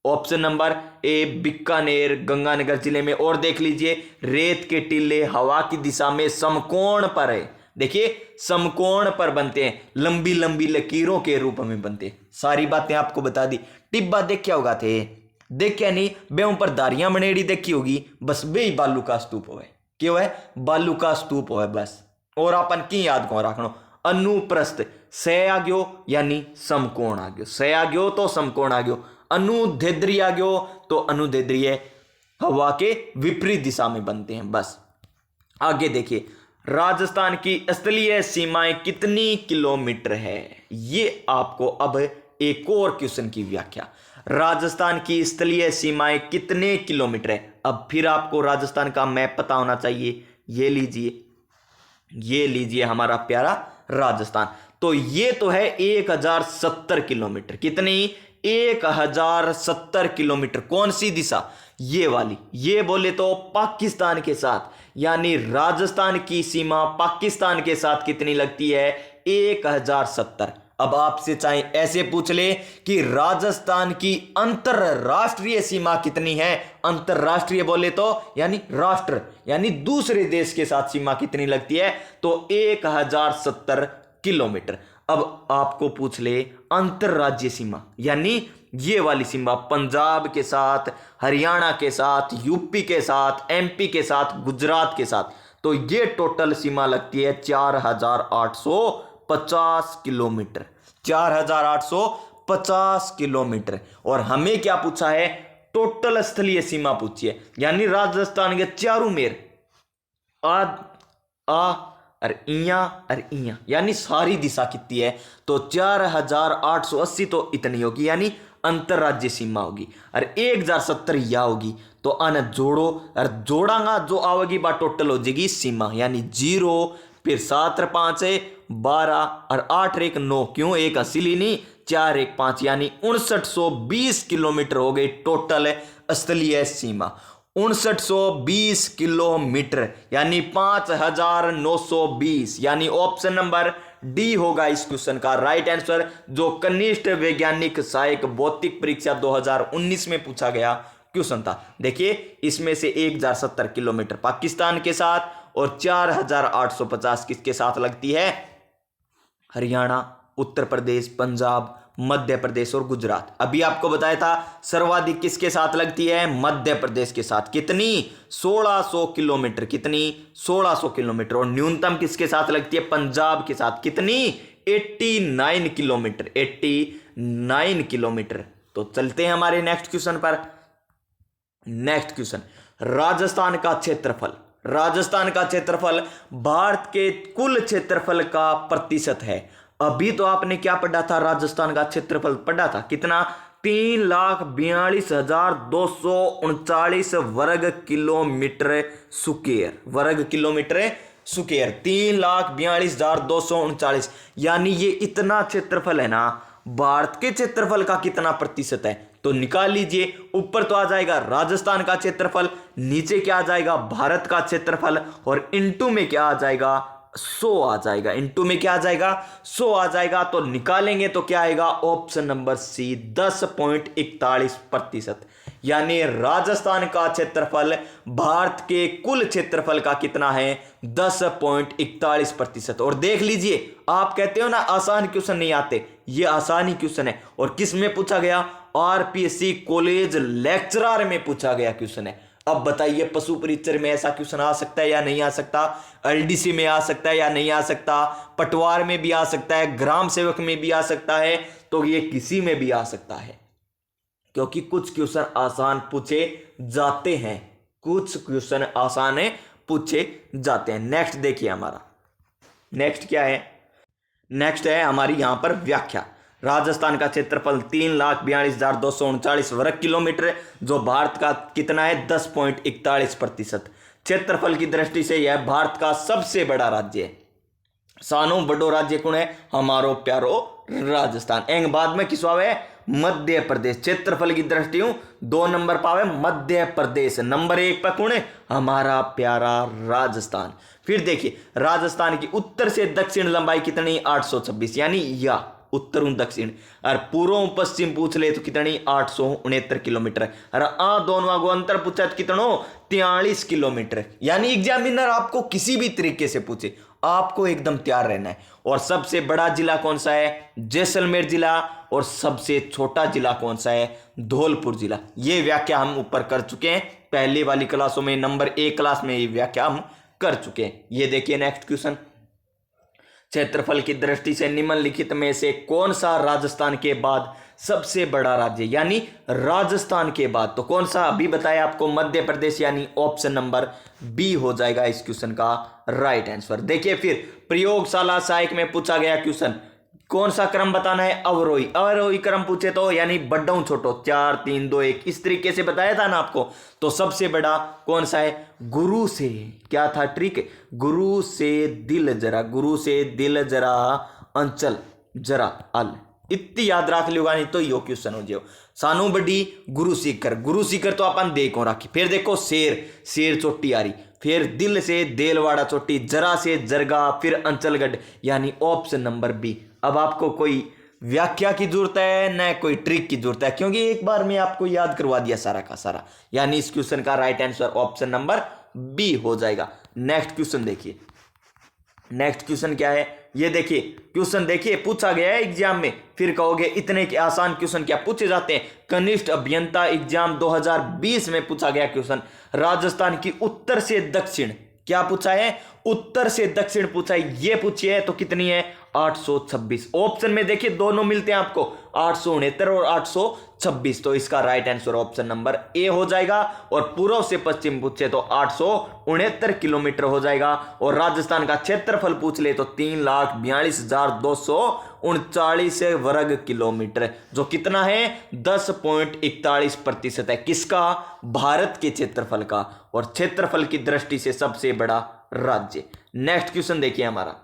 ऑप्शन नंबर ए बीकानेर गंगानगर जिले में। और देख लीजिए रेत के टीले हवा की दिशा में समकोण पर है, देखिए समकोण पर बनते हैं, लंबी लंबी लकीरों के रूप में बनते हैं। सारी बातें आपको बता दी। टिब्बा देख क्या होगा थे, देख क्या नहीं बे ऊपर दारियां बनेड़ी देखी होगी, बस बे ही बालू का स्तूप हो, क्यों है बालू का स्तूप हो बस। और अपन की याद को रखना अनुप्रस्थ से आ गयो यानी समकोण आ गयो, से आ गयो तो समकोण आ गयो, अनुदैर्ध्य आ गयो तो अनुदैर्ध्य हवा के विपरीत दिशा में बनते हैं बस। आगे देखिए राजस्थान की स्थलीय सीमाएं कितनी किलोमीटर है, ये आपको अब एक और क्वेश्चन की व्याख्या। राजस्थान की स्थलीय सीमाएं कितने किलोमीटर है, अब फिर आपको राजस्थान का मैप पता होना चाहिए। ये लीजिए हमारा प्यारा राजस्थान, तो ये तो है 1070 किलोमीटर। कितनी 1070 किलोमीटर। कौन सी दिशा, ये वाली। ये बोले तो पाकिस्तान के साथ, यानी राजस्थान की सीमा पाकिस्तान के साथ कितनी लगती है 1070। अब आपसे चाहे ऐसे पूछ ले कि राजस्थान की अंतरराष्ट्रीय सीमा कितनी है, अंतरराष्ट्रीय बोले तो यानी राष्ट्र यानी दूसरे देश के साथ सीमा कितनी लगती है, तो 1070 किलोमीटर। अब आपको पूछ ले अंतरराज्यीय सीमा, यानी ये वाली सीमा पंजाब के साथ, हरियाणा के साथ, यूपी के साथ, एमपी के साथ, गुजरात के साथ, तो ये टोटल सीमा लगती है 4850 किलोमीटर, 4850 किलोमीटर। और हमें क्या पूछा है, टोटल स्थलीय सीमा पूछी है, यानी राजस्थान के चारों मेर और इया यानी सारी दिशा कितनी है, तो 4880 तो इतनी होगी, यानी अंतरराज्यीय सीमा होगी। और 1070 या होगी, तो अन जोड़ो और जोड़ांगा जो आवेगी बा टोटल हो जाएगी सीमा, यानी 0 फिर 7 और 5 है 12 और 8 1 9, क्यों एक असली नहीं 4 1 5, यानी 5920 किलोमीटर हो गई टोटल स्थलीय सीमा। 5920 किलोमीटर यानी 5920, यानी ऑप्शन नंबर डी होगा इस क्वेश्चन का राइट आंसर, जो कनिष्ठ वैज्ञानिक सहायक भौतिक परीक्षा 2019 में पूछा गया क्वेश्चन था। देखिए इसमें से 1070 किलोमीटर पाकिस्तान के साथ और 4850 किसके साथ लगती है, हरियाणा, उत्तर प्रदेश, पंजाब, मध्य प्रदेश और गुजरात। अभी आपको बताया था सर्वाधिक किसके साथ लगती है, मध्य प्रदेश के साथ। कितनी 1600 किलोमीटर, कितनी 1600 किलोमीटर। और न्यूनतम किसके साथ लगती है, पंजाब के साथ। कितनी 89 किलोमीटर, 89 किलोमीटर। तो चलते हैं हमारे नेक्स्ट क्वेश्चन पर। नेक्स्ट क्वेश्चन, राजस्थान का क्षेत्रफल। राजस्थान का क्षेत्रफल भारत के कुल क्षेत्रफल का प्रतिशत है। अभी तो आपने क्या पढ़ा था, राजस्थान का क्षेत्रफल पढ़ा था कितना, 3,42,239 वर्ग किलोमीटर स्क्वायर, वर्ग किलोमीटर स्क्वायर 3,42,239, यानी ये इतना क्षेत्रफल है ना, भारत के क्षेत्रफल का कितना प्रतिशत है, तो निकाल लीजिए। ऊपर तो आ जाएगा राजस्थान का क्षेत्रफल, नीचे क्या आ जाएगा भारत का क्षेत्रफल, और इनटू में क्या आ जाएगा 100 आ जाएगा, इनटू में क्या आ जाएगा 100 आ जाएगा। तो निकालेंगे तो क्या आएगा, ऑप्शन नंबर सी 10.41%, यानी राजस्थान का क्षेत्रफल भारत के कुल क्षेत्रफल का कितना है 10.41%। और देख लीजिए, आप कहते हो ना आसान क्वेश्चन नहीं आते, ये आसानी क्वेश्चन है। और किस में पूछा गया, आरपीएससी कॉलेज लेक्चरर में पूछा गया क्वेश्चन है। अब बताइए पशु परिचर में ऐसा क्वेश्चन आ सकता है या नहीं आ सकता, एलडीसी में आ सकता है या नहीं आ सकता, पटवार में भी आ सकता है, ग्राम सेवक में भी आ सकता है, तो ये किसी में भी आ सकता है, क्योंकि कुछ क्वेश्चन आसान पूछे जाते हैं, कुछ क्वेश्चन आसान पूछे जाते हैं। नेक्स्ट देखिए हमारा, नेक्स्ट क्या है, नेक्स्ट है हमारी यहां पर व्याख्या। राजस्थान का क्षेत्रफल 3,42,239 वर्ग किलोमीटर, जो भारत का कितना है 10.41%। क्षेत्रफल की दृष्टि से यह भारत का सबसे बड़ा राज्य है। सानो बड़ो राज्य कौन है, हमारो प्यारो राजस्थान। एंग बाद में किसवा है, मध्य प्रदेश। क्षेत्रफल की दृष्टि 2 नंबर पावे मध्य प्रदेश, नंबर 1 पर कौन है, हमारा प्यारा राजस्थान। फिर देखिए राजस्थान की उत्तर से दक्षिण लंबाई कितनी 826, यानी या उत्तर दक्षिण। और पूर्व पश्चिम पूछ ले तो कितनी 869 किलोमीटर। और दोनों को अंतर पूछा तो कितनो 43 किलोमीटर। यानी एग्जामिनर आपको किसी भी तरीके से पूछे आपको एकदम तैयार रहना है। और सबसे बड़ा जिला कौन सा है? जैसलमेर जिला। और सबसे छोटा जिला कौन सा है? धौलपुर जिला। ये व्याख्या हम ऊपर कर चुके हैं पहले वाली क्लासों में, नंबर 1 क्लास में ये व्याख्या हम कर चुके हैं। ये देखिए नेक्स्ट क्वेश्चन, क्षेत्रफल की दृष्टि से निम्नलिखित में से कौन सा राजस्थान के बाद सबसे बड़ा राज्य? यानी राजस्थान के बाद तो कौन सा? अभी बताया आपको मध्य प्रदेश, यानी ऑप्शन नंबर बी हो जाएगा इस क्वेश्चन का राइट आंसर। देखिए फिर प्रयोगशाला सहायक में पूछा गया क्वेश्चन, कौन सा क्रम बताना है? अवरोही। अवरोही क्रम पूछे तो यानी बड्डों छोटो 4 3 2 1 इस तरीके से बताया था ना आपको। तो सबसे बड़ा कौन सा है? गुरु से, क्या था ट्रिक? गुरु से दिल जरा, गुरु से दिल जरा अंचल जरा अल, इतनी याद रख लियोगा नहीं तो यो क्वेश्चन हो जाओ। सानू बड़ी गुरु सीकर, गुरु सीकर तो अपन देखो राखी। फिर देखो शेर, शेर चोटी आ रही। फिर दिल से देलवाड़ा चोटी, जरा से जरगा, फिर अंचलगढ़, यानी ऑप्शन नंबर बी। अब आपको कोई व्याख्या की जरूरत है न कोई ट्रिक की जरूरत है, क्योंकि एक बार मैं आपको याद करवा दिया सारा का सारा। यानी इस क्वेश्चन का right answer option number B हो जाएगा। नेक्स्ट क्वेश्चन देखिए, नेक्स्ट क्वेश्चन क्या है ये देखिए। क्वेश्चन देखिए पूछा गया है एग्जाम में, फिर कहोगे इतने के आसान क्वेश्चन क्या पूछे जाते हैं। कनिष्ठ अभियंता एग्जाम 2020 में पूछा गया क्वेश्चन, राजस्थान की उत्तर से दक्षिण क्या पूछा है? उत्तर से दक्षिण पूछा है। ये पूछी है तो कितनी है? 826। ऑप्शन में देखिए दोनों मिलते हैं आपको, 869 और 826। तो इसका right answer option number A हो जाएगा। और पूर्व से पश्चिम पूछे तो 869 किलोमीटर हो जाएगा। और राजस्थान का क्षेत्रफल पूछ ले तो 3,42,239 वर्ग किलोमीटर, जो कितना है? 10.41% है। किसका? भारत के क्षेत्रफल का। और क्षेत्रफल की दृष्टि से सबसे बड़ा राज्य। नेक्स्ट क्वेश्चन देखिए हमारा,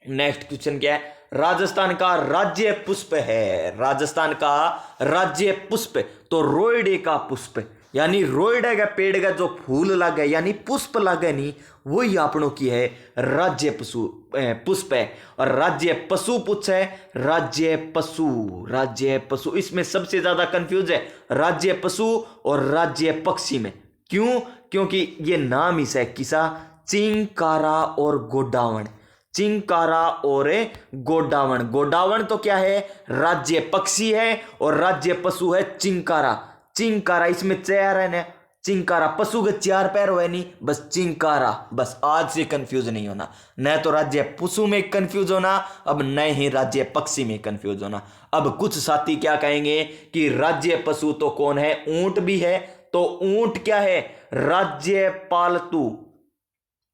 नेक्स्ट क्वेश्चन क्या है? राजस्थान का राज्य पुष्प है, राजस्थान का राज्य पुष्प तो रोइडे का पुष्प, यानी रोइडे का पेड़ का जो फूल लगे यानी पुष्प लगे नहीं, वही आपनों की है राज्य पुष्प है। और राज्य पशु पूछ है, राज्य पशु, राज्य पशु। इसमें सबसे ज्यादा कंफ्यूज है राज्य पशु और राज्य पक्षी में। क्यों? क्योंकि ये नाम ही है किसा? चिंकारा और गोडावण। चिंकारा और गोडावण। गोडावण तो क्या है? राज्य पक्षी है। और राज्य पशु है चिंकारा। चिंकारा इसमें 4 है ना, चिंकारा पशु के 4 पैर हुए नहीं, बस चिंकारा। बस आज से कंफ्यूज नहीं होना, न तो राज्य पशु में कंफ्यूज होना, अब न ही राज्य पक्षी में कंफ्यूज होना। अब कुछ साथी क्या कहेंगे कि राज्य पशु तो कौन है? ऊंट भी है। तो ऊंट क्या है? राज्य पालतू।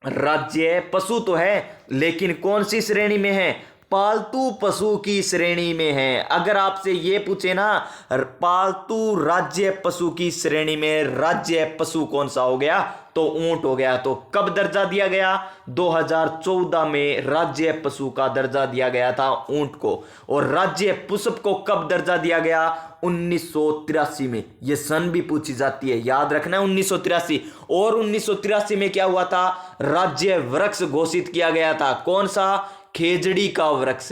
राज्य पशु तो है लेकिन कौन सी श्रेणी में है? पालतू पशु की श्रेणी में है। अगर आपसे ये पूछे ना पालतू राज्य पशु की श्रेणी में राज्य पशु कौन सा हो गया? तो ऊंट हो गया। तो कब दर्जा दिया गया? 2014 में राज्य पशु का दर्जा दिया गया था ऊंट को। और राज्य पुष्प को कब दर्जा दिया गया? 1983 में। ये सन भी पूछी जाती है, याद रखना है 1983। और 1983 में क्या हुआ था? राज्य वृक्ष घोषित किया गया था। कौन सा? खेजड़ी का वृक्ष।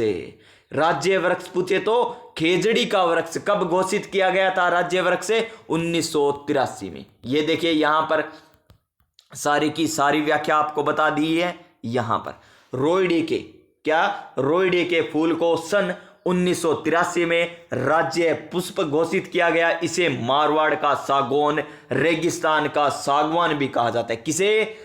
राज्य वृक्ष पूछे तो खेजड़ी का वृक्ष कब घोषित किया गया था राज्य वृक्ष? 1983 में। ये देखिए यहां पर सारी की सारी व्याख्या आपको बता दी है। यहां पर रोइडे के क्या? रोइडे के फूल को सन 1983 में राज्य पुष्प घोषित किया गया। इसे मारवाड़ का सागौन, रेगिस्तान का सागवान भी कहा जाता है। किसे?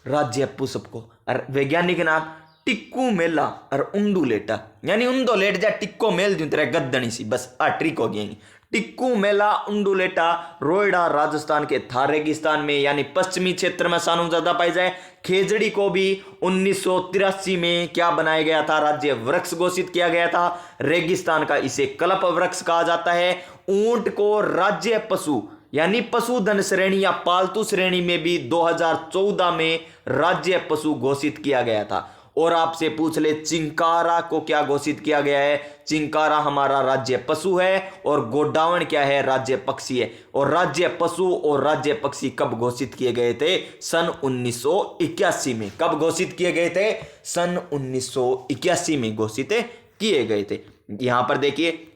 राज्य पुष्प को। वैज्ञानिक नाम टिक्कू मेला और उंडुलेटा, यानी उंडोलेट जा टिक्को मेल दूं तेरे गद्दनी सी, बस आ ट्रिक हो गई। टिक्कू मेला उंडुलेटा रोइडा राजस्थान के थार रेगिस्तान में यानी पश्चिमी क्षेत्र में सानू ज्यादा पाई जाए। खेजड़ी को भी 1983 में क्या बनाया गया था? राज्य वृक्ष घोषित किया गया था। रेगिस्तान का इसे कल्प वृक्ष कहा जाता है। ऊंट को राज्य पशु यानी पशुधन श्रेणी या पालतू श्रेणी में भी 2014 में राज्य पशु घोषित किया गया था। और आपसे पूछ ले चिंकारा को क्या घोषित किया गया है? चिंकारा हमारा राज्य पशु है। और गोडावण क्या है? राज्य पक्षी है। और राज्य पशु और राज्य पक्षी कब घोषित किए गए थे? सन 1981 में। कब घोषित किए गए थे? सन 1981 में घोषित किए गए थे। यहां पर देखिए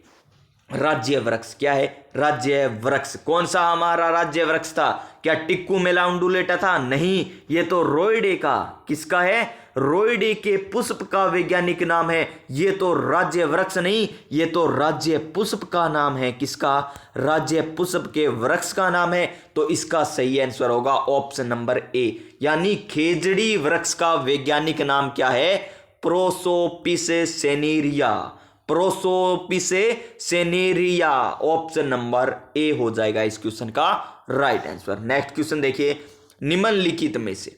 राज्य वृक्ष क्या है, राज्य वृक्ष। कौन सा हमारा राज्य वृक्ष था? क्या टिक्कू मेला उंडुलेटा था? नहीं, ये तो रोइडे का, किसका है? रोइडे के पुष्प का वैज्ञानिक नाम है। ये तो राज्य वृक्ष नहीं, ये तो राज्य पुष्प का नाम है। किसका? राज्य पुष्प के वृक्ष का नाम है। तो इसका सही आंसर होगा ऑप्शन नंबर ए, यानी खेजड़ी वृक्ष का वैज्ञानिक नाम क्या है? Prosopis cineraria. Prosopis cineraria, option number A हो जाएगा इस क्वेश्चन का राइट आंसर। नेक्स्ट क्वेश्चन देखिए, निम्नलिखित में से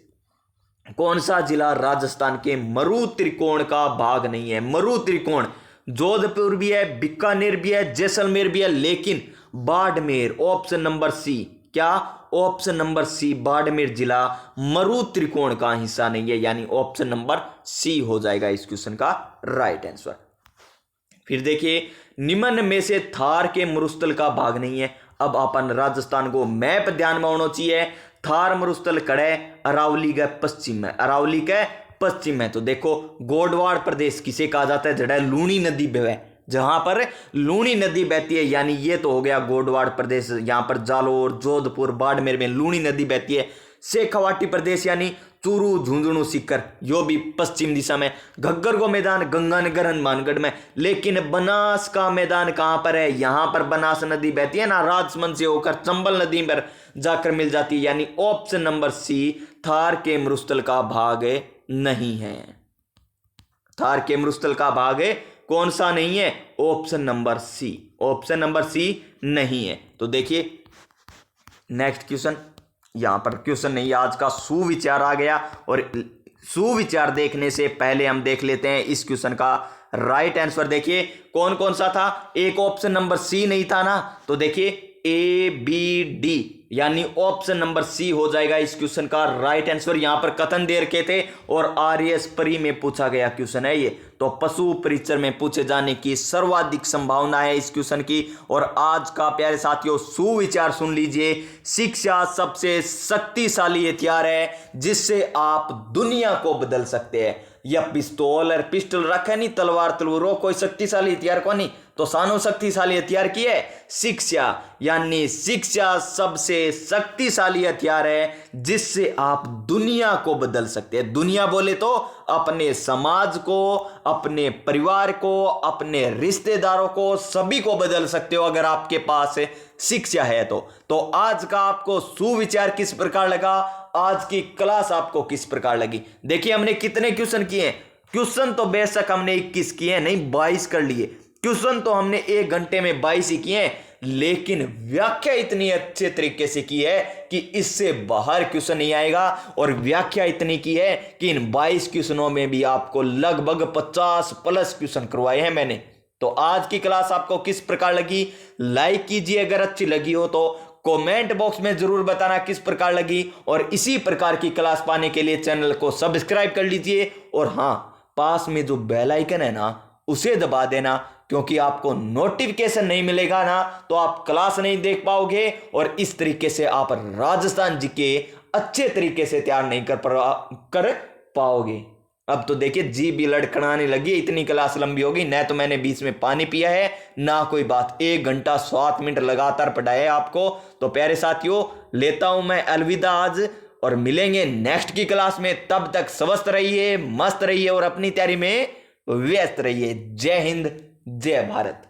कौन सा जिला राजस्थान के मरु त्रिकोण का भाग नहीं है? मरु त्रिकोण जोधपुर भी है, बीकानेर भी है, जैसलमेर भी है, लेकिन बाड़मेर, ऑप्शन नंबर सी। क्या? ऑप्शन नंबर सी, बाड़मेर जिला मरु त्रिकोण का हिस्सा नहीं है, यानी ऑप्शन नंबर सी हो जाएगा इस क्वेश्चन का राइट आंसर। फिर देखिए, निम्न में से थार के मरुस्थल का भाग नहीं है। अब अपन राजस्थान को मैप ध्यान में होना चाहिए। थार मरुस्थल कड़े अरावली के पश्चिम में, अरावली के पश्चिम में। तो देखो, गोडवाड़ प्रदेश किसे कहा जाता है? जड़ा लूणी नदी बहे, जहां पर लूणी नदी बहती है, यानी ये तो हो गया गोडवाड़ प्रदेश। यहां पर जालोर, जोधपुर, बाड़मेर में लूणी नदी बहती है। शेखावाटी प्रदेश यानी चूरू, झुंझुनू, सीकर, यो भी पश्चिम दिशा में। घग्गर को मैदान गंगानगर, हनुमानगढ़ में। लेकिन बनास का मैदान कहां पर है? यहां पर बनास नदी बहती है ना, राजसमंद से होकर चंबल नदी पर जाकर मिल जाती है, यानी ऑप्शन नंबर सी, थार के मरुस्थल का भाग नहीं है। थार के मरुस्थल का भाग कौन सा नहीं है? Option number C, option number C नहीं है। तो देखिए नेक्स्ट क्वेश्चन, यहां पर क्वेश्चन नहीं, आज का सुविचार आ गया। और सुविचार देखने से पहले हम देख लेते हैं इस क्वेश्चन का राइट आंसर। देखिए कौन कौन सा था? एक ऑप्शन नंबर सी नहीं था ना, तो देखिए ए बी डी, यानी ऑप्शन नंबर सी हो जाएगा इस क्वेश्चन का राइट आंसर। यहां पर कथन दे रखे थे और आरएस परी में पूछा गया क्वेश्चन है ये, तो पशु परिचर में पूछे जाने की सर्वाधिक संभावना है इस क्वेश्चन की। और आज का प्यारे साथियों सुविचार सुन लीजिए, शिक्षा सबसे शक्तिशाली हथियार है जिससे आप दुनिया को बदल सकते हैं। यह पिस्तौल और पिस्टल रखे नहीं, तलवार तलवारों, कोई शक्तिशाली हथियार को नहीं, तो सानो शक्तिशाली हथियार की है शिक्षा, यानी शिक्षा सबसे शक्तिशाली हथियार है जिससे आप दुनिया को बदल सकते हैं। दुनिया बोले तो अपने समाज को, अपने परिवार को, अपने रिश्तेदारों को, सभी को बदल सकते हो अगर आपके पास शिक्षा है तो आज का आपको सुविचार किस प्रकार लगा? आज की क्लास आपको किस प्रकार लगी? देखिए हमने कितने क्वेश्चन किए हैं। क्वेश्चन तो बेशक हमने 21 किए हैं, नहीं 22 कर लिए। क्वेश्चन तो हमने 1 घंटे में 22 ही किए हैं, लेकिन व्याख्या इतनी अच्छे तरीके से की है कि इससे बाहर क्वेश्चन नहीं आएगा। और व्याख्या इतनी की है कि इन 22 क्वेश्चनों में भी आपको लगभग 50 प्लस क्वेश्चन करवाए हैं मैंने। तो आज की क्लास आपको किस प्रकार लगी? लाइक कीजिए अगर अच्छी लगी हो तो, कमेंट बॉक्स में जरूर बताना किस प्रकार लगी। और इसी प्रकार की क्लास पाने के लिए चैनल को सब्सक्राइब कर लीजिए। और हाँ, पास में जो बेल आइकन है ना, उसे दबा देना, क्योंकि आपको नोटिफिकेशन नहीं मिलेगा ना तो आप क्लास नहीं देख पाओगे और इस तरीके से आप राजस्थान जी के अच्छे तरीके से तैयार नहीं कर पाओगे। अब तो देखिए जी भी लड़खड़ाने लगी, इतनी क्लास लंबी होगी। न तो मैंने बीच में पानी पिया है ना कोई बात, 1 घंटा 7 मिनट लगातार पढ़ाया है आपको। तो प्यारे साथियों, लेता हूं मैं अलविदा आज, और मिलेंगे नेक्स्ट की क्लास में। तब तक स्वस्थ रहिए, मस्त रहिए और अपनी तैयारी में व्यस्त रहिए। जय हिंद, जय भारत।